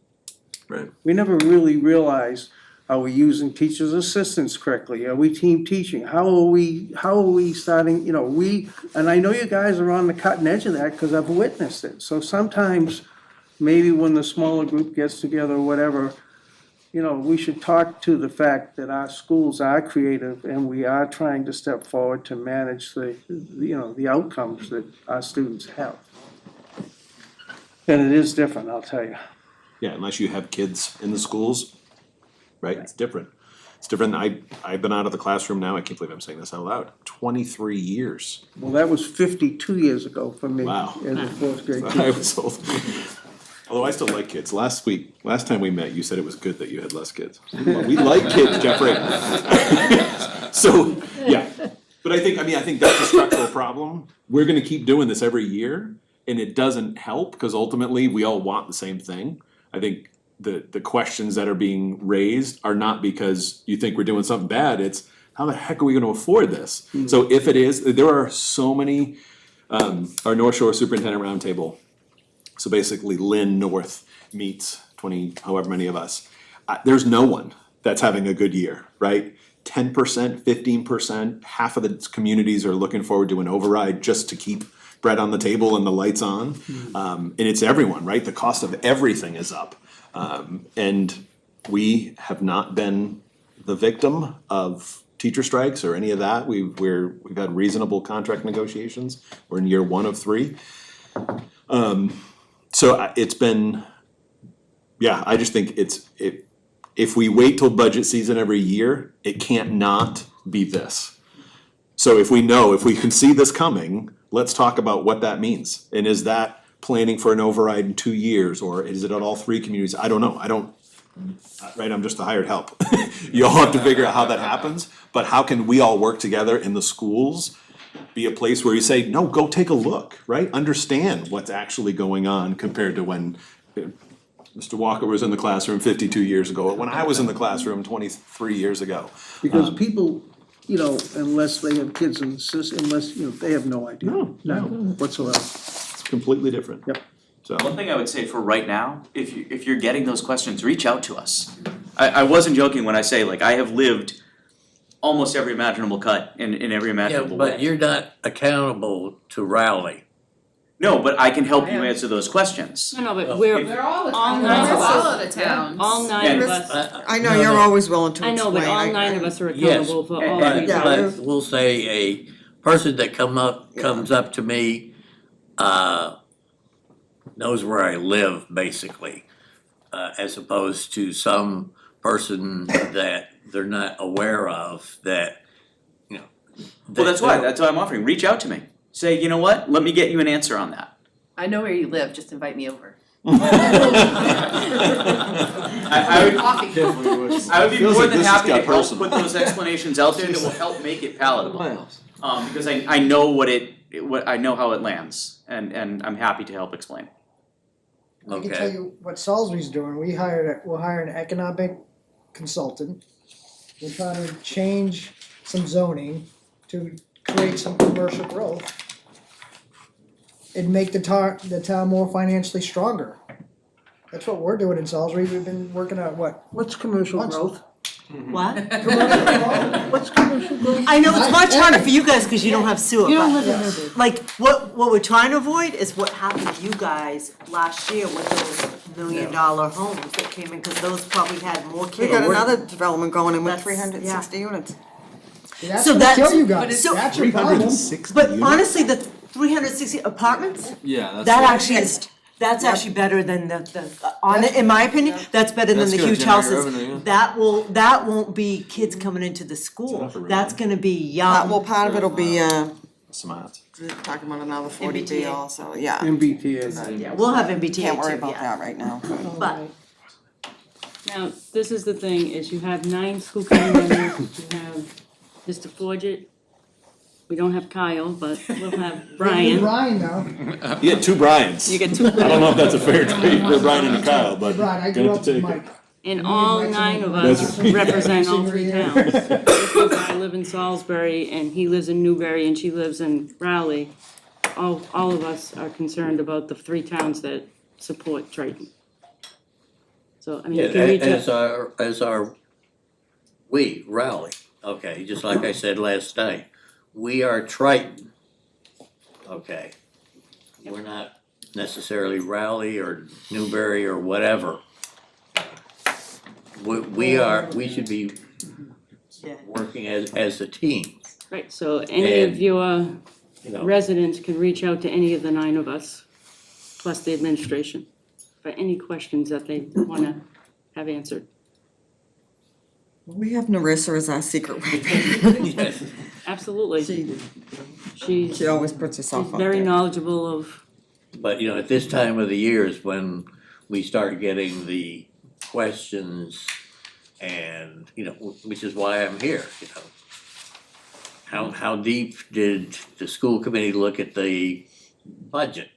Right. We never really realize, are we using teachers' assistants correctly? Are we team teaching? How are we starting, you know, and I know you guys are on the cutting edge of that because I've witnessed it. So sometimes, maybe when the smaller group gets together or whatever, you know, we should talk to the fact that our schools are creative and we are trying to step forward to manage the outcomes that our students have. And it is different, I'll tell you. Yeah, unless you have kids in the schools, right? It's different. It's different. I've been out of the classroom now, I can't believe I'm saying this out loud, 23 years. Well, that was 52 years ago for me. Wow. As a 4th grade I teacher. was old. Although I still like kids. Last time we met, you said it was good that you had less kids. We like kids, Jeffrey. So, yeah. But I think that's a structural problem. We're gonna keep doing this every year, and it doesn't help, because ultimately, we all want the same thing. I think the questions that are being raised are not because you think we're doing something bad, it's how the heck are we gonna afford this? So if it is, there are so many, our North Shore Superintendent Roundtable, so basically Lynn North meets 20, however many of us, there's no one that's having a good year, right? 10%, 15%, half of the communities are looking forward to an override just to keep bread on the table and the lights on. And it's everyone, right? The cost of everything is up. And we have not been the victim of teacher strikes or any of that. We've had reasonable contract negotiations. We're in year 1 of 3. So it's been, yeah, I just think if we wait till budget season every year, it can't not be this. So if we can see this coming, let's talk about what that means. And is that planning for an override in 2 years, or is it at all 3 communities? I don't know. Right, I'm just the hired help. You all have to figure out how that happens, but how can we all work together in the schools? Be a place where you say, no, go take a look, right? Understand what's actually going on compared to when Mr. Walker was in the classroom 52 years ago, or when I was in the classroom 23 years ago. Because people, you know, unless they have kids in the system, they have no idea. None whatsoever. It's completely different. Yep. So, One thing I would say for right now, if you're getting those questions, reach out to us. I wasn't joking when I say, like, I have lived almost every imaginable cut in every Yeah, imaginable way. but you're not accountable to Rowley. No, but I can help you answer those questions. No, but If- They're all the All towns. nine of All us. of the towns. all 9 And- of us, I know you're always willing to I explain. know, but all 9 of us are Yes, accountable for all but- 3 Yeah. towns. But we'll say a person that comes up to me, knows where I live, basically, as opposed to some person that they're not aware of, that, you know. Well, that's why I'm offering. Reach out to me. Say, you know what? Let me get you an answer on that. I know where you live, just invite me over. I Coffee. would be Feels more like than this has happy to got help personal. put those explanations out there that will help make it palatable. Because I know I know how it lands, and I'm happy to help explain. I can Okay. tell you what Salisbury's doing. We'll hire an economic consultant. We're trying to change some zoning to create some commercial growth and make the town more financially stronger. That's what we're doing in Salisbury. We've been working on What's commercial Once. growth? What? What's commercial growth? I know it's much harder for you guys because you don't have sewer, You don't but live in Newbury. like what we're trying to avoid is what happened to you guys last year with those multi-million-dollar homes that came in, cause those probably had more We kids. got another development going in with That's- 360 units. That's So gonna that's- kill you guys, so- that's your problem. 360 But units? honestly, the 360 apartments, Yeah, that actually is, that's actually better than in my opinion, that's better than That's the gonna huge generate houses. revenue, yeah. That won't be kids coming into the school, enough for that's gonna be Well, young. part of it'll be, Smart. talking about another 40B MBTA. also, yeah. MBTA. Yeah, we'll have MBTA Can't worry too, about yeah. that right now. But Now, this is the thing, is you have 9 school committee members, you have Mr. Forget. We don't have Kyle, but we'll have Brian. Brian though, You get two Bryans. You get 2 I don't know if that's a fair trade for Brian and Kyle, but Brian, I gonna grew have up to with take it. Mike. And all 9 of That's us right. represent all 3 Yeah. towns. Because I live in Salisbury and he lives in Newbury and she lives in Raleigh. All of us are concerned about the 3 towns that support Triton. So, I mean, Yeah, you can reach as our, we, Raleigh, okay, just like I said last night, we are Triton, okay? We're not necessarily Raleigh or Newbury or whatever. We should be Yeah. working as a team, Right, so any of And- your you know? residents can reach out to any of the 9 of us, plus the administration, for any questions that they wanna have answered. We have Narissa as our secret weapon. Yes. Absolutely. She's She always puts herself up very there. knowledgeable of, But, at this time of the year is when we start getting the questions and, which is why I'm here, How deep did the school committee look at the budget?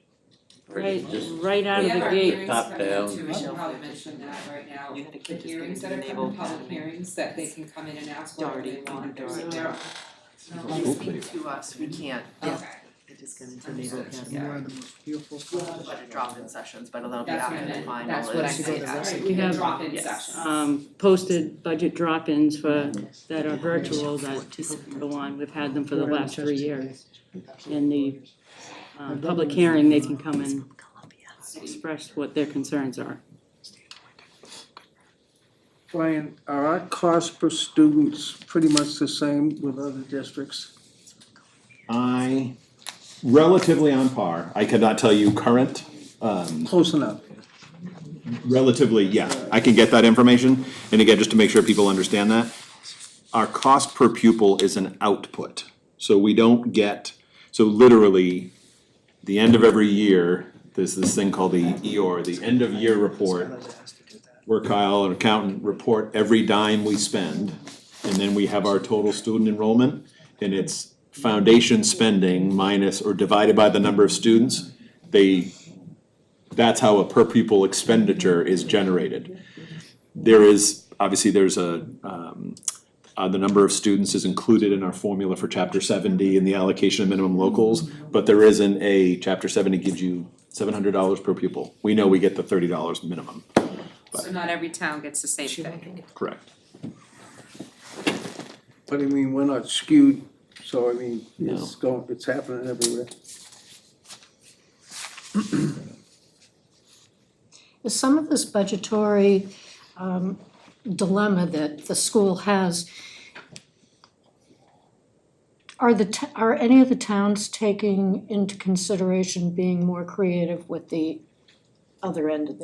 Or is it just right out We of have the our gate. hearings Top coming up down. too, I should probably mention that right now, You had a the kid just hearings that getting are coming, enabled. public hearings, that they can come in and ask whatever they want, Doherty, so Doherty. there are. They speak to us, we can't, Okay. It just got into neighborhood. One of the most beautiful schools. budget drop-in sessions, but that'll be That's what after I the meant, final that's what I is- said, Alright, we have- drop-in yes. sessions. Posted budget drop-ins that are virtual that go on, we've had them for the last 3 years. In the, public hearing, they can come and express what their concerns are. Brian, are our costs per students pretty much the same with other districts? Relatively on par. I could not tell you current, Close enough. relatively, yeah, I can get that information. And again, just to make sure people understand that, our cost per pupil is an output. So we don't get, so literally, the end of every year, there's this thing called the EOR, the end of year report, where Kyle, an accountant, report every dime we spend. And then we have our total student enrollment, and it's foundation spending minus or divided by the number of students. That's how a per pupil expenditure is generated. Obviously, there's the number of students is included in our formula for chapter 70 and the allocation of minimum locals, but there isn't chapter 70 gives you $700 per pupil. We know we get the $30 minimum. So not every town gets the same thing. Correct. But I mean, we're not skewed, so I mean, it's happening everywhere. Is some of this budgetary dilemma that the school has, are any of the towns taking into consideration being more creative with the other end of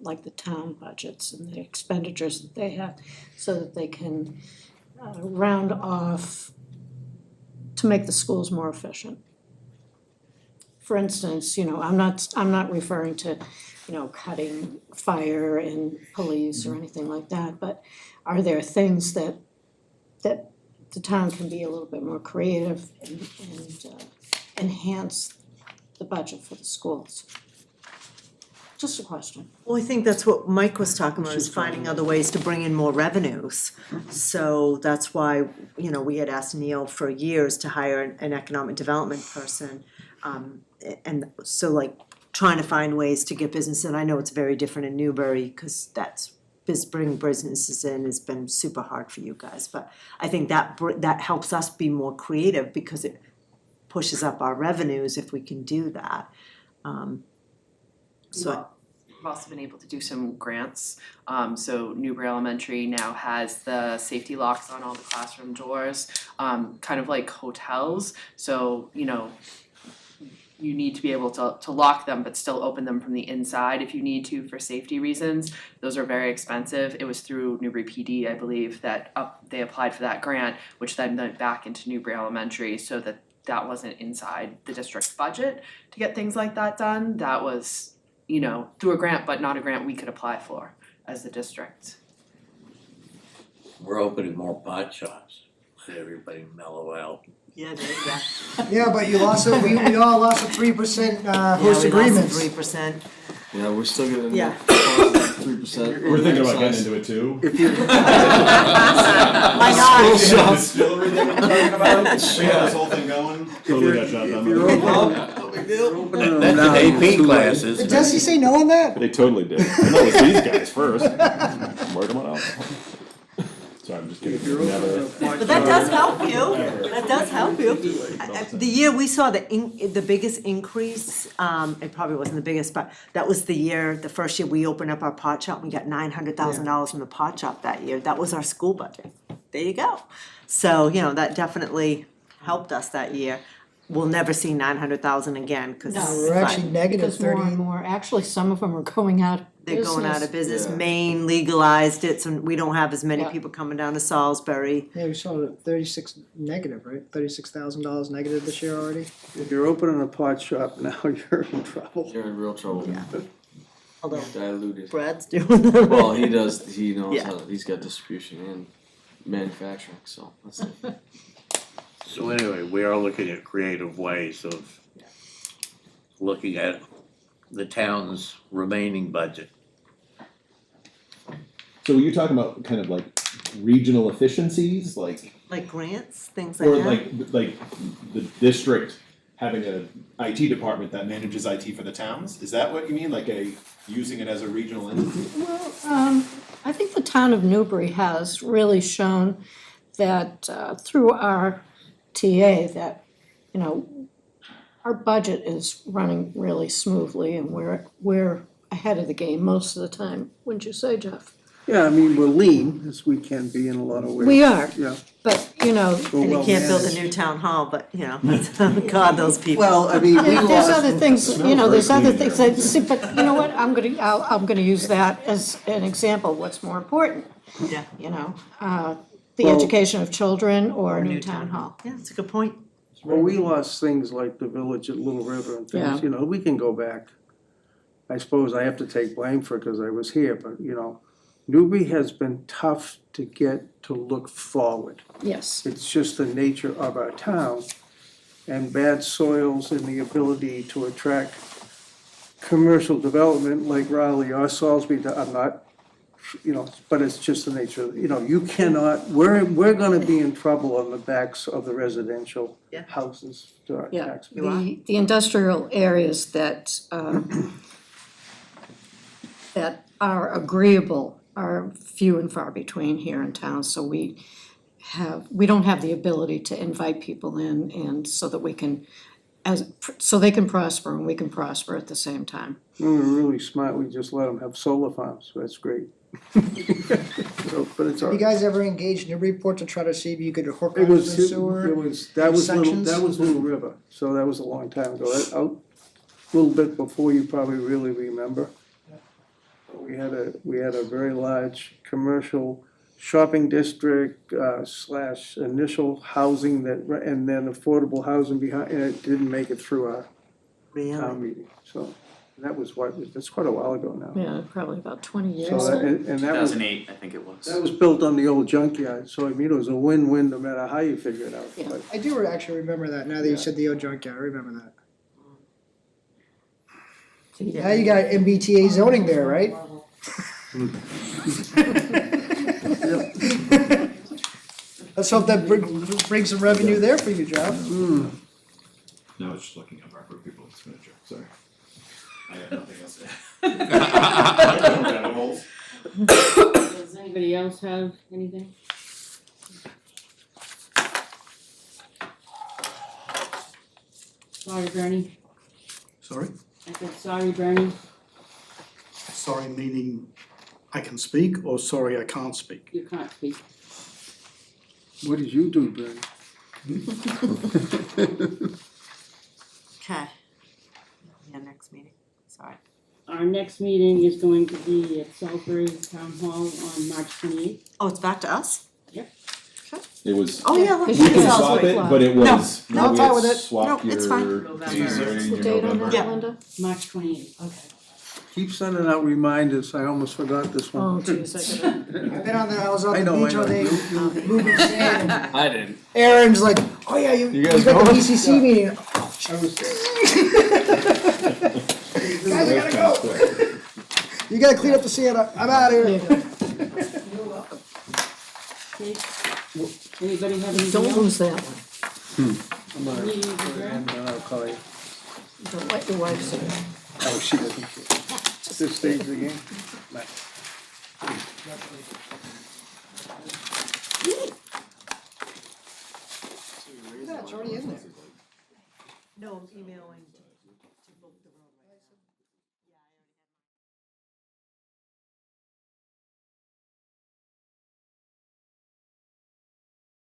like the town budgets and the expenditures that they have, so that they can round off to make the schools more efficient? For instance, I'm not referring to, cutting fire and police or anything like that, but are there things that the town can be a little bit more creative and enhance the budget for the schools? Just a question. Well, I think that's what Mike was talking about, is finding other ways to bring in more revenues. So that's why, we had asked Neil for years to hire an economic development person. And so like trying to find ways to get business, and I know it's very different in Newbury, cause bringing businesses in has been super hard for you guys. But I think that helps us be more creative, because it pushes up our revenues if we can do that. So we've also been able to do some grants. So Newbury Elementary now has the safety locks on all the classroom doors, kind of like hotels. So, you know, you need to be able to lock them but still open them from the inside if you need to for safety reasons. Those are very expensive. It was through Newbury PD, I believe, that they applied for that grant, which then went back into Newbury Elementary so that wasn't inside the district's budget to get things like that done. That was, you know, through a grant, but not a grant we could apply for as the district. We're opening more pot shops, let everybody mellow out. Yeah, there you go. Yeah, but you lost, we all lost a 3% host Yeah, we agreements. lost 3%. Yeah, we're still getting Yeah. 3%. We're thinking about getting into it too. If you, Why not? Distillery that we're talking about, we got this whole thing going, totally got shot down. if you're opening them That's now, an it's AP too late. classes. Did Desi say no on that? They totally did. I know it was these guys first. Work them out. So I'm just kidding. If you're opening Never. a pot But that does shop- help you, that does help you. The year we saw the biggest increase, it probably wasn't the biggest, but that was the first year we opened up our pot shop, we got $900,000 from the pot shop that year, that was our school budget. There you go. So, you know, that definitely helped us that year. We'll never see 900,000 again, cause. No. We're actually negative Because more 30. and more, actually, some of them are going out of They're going out of business. Yeah. Maine legalized it, so we don't have as many Yeah. people coming down to Salisbury. Yeah, we saw it 36 negative, right? $36,000 negative this year already. If you're opening a pot shop now, you're in trouble. You're in real trouble. Yeah. Although Diluted. Brad's doing that. Well, he knows Yeah. he's got distribution and manufacturing, so that's it. So anyway, we are looking at creative ways of looking at the town's remaining budget. So you're talking about kind of like regional efficiencies, like, Like grants, things like or that. like the district having a IT department that manages IT for the towns? Is that what you mean, like using it as a regional entity? Well, I think the town of Newbury has really shown that through our TA that, you know, our budget is running really smoothly and we're ahead of the game most of the time, wouldn't you say, Jeff? Yeah, I mean, we're lean, as we can be in a lot of ways. We are, Yeah. but, you know, We're And you well can't build a managed. new town hall, but, you know, God, those people. Well, I mean, we there's lost. other things, you know, there's very other clean things, see, but you know what, I'm gonna use that as an example, what's more important, Yeah. you know? The Well- education of children or a new town hall. Yeah, that's a good point. Well, we lost things like the village at Little River and Yeah. things, you know, we can go back. I suppose I have to take blame for it because I was here, but, you know, Newbury has been tough to get to look forward. Yes, It's just the nature of our town and bad soils and the ability to attract commercial development like Raleigh or Salisbury. I'm not, you know, but it's just the nature of, you know, you cannot, we're gonna be in trouble on the backs of the residential Yeah. houses to our yeah, taxpayers. the industrial areas that that are agreeable are few and far between here in town, so we don't have the ability to invite people in and so that we can, so they can prosper and we can prosper at the same time. We were really smart, we just let them have solar farms, so that's great. So, but it's all Have you right. guys ever engaged Newburyport to try to see if you could hook It up to was, the sewer? that was sections? Little River, so that was a long time ago, a little bit before you probably really remember. We had a very large commercial shopping district, slash initial housing and then affordable housing behind, and it didn't make it through our Really? town meeting, so. That's quite a while ago now. Yeah, probably about 20 years. So, and that was, 2008, I think it was. that was built on the old junkyard, so I mean, it was a win-win no matter how you figure it out, Yeah. but. I do actually remember that, now that you said the old junkyard, I remember that. Now you got MBTA zoning there, right? Let's hope that brings some revenue there for you, Joe. No, I was just looking up our people expenditure, sorry. I have nothing else to add. Does anybody else have anything? Sorry, Bernie. Sorry? I said, sorry, Bernie. sorry meaning I can speak or sorry I can't speak? You can't speak. What did you do, Bernie? Okay. Yeah, next meeting, sorry. Our next meeting is going to be at Salisbury Town Hall on March 28th. Oh, it's back to us? It was, Oh, yeah, Because we you can can swap it, but it was, No, I'm we fine had with it. swapped No, it's your fine. Tuesday, What's your the date on November. that, Linda? March 28th. Okay. Keep sending out reminders, I almost forgot this one. Oh, geez, I gotta, I've been on the, I was on I the know, beach I all day, know. moving sand, and I didn't. Aaron's like, oh yeah, you You guys got the going? DCC meeting. I was, Guys, I gotta go. You gotta clean up the sand, I'm out of there you here. go. Okay. Anybody have anything Don't else? lose that one. I'm on, Meeting is adjourned. and I'll call you. Don't let your wife see it. Oh, she doesn't care. This stage again? Bye. Yeah, it's already in there. No, I'm emailing to book the room.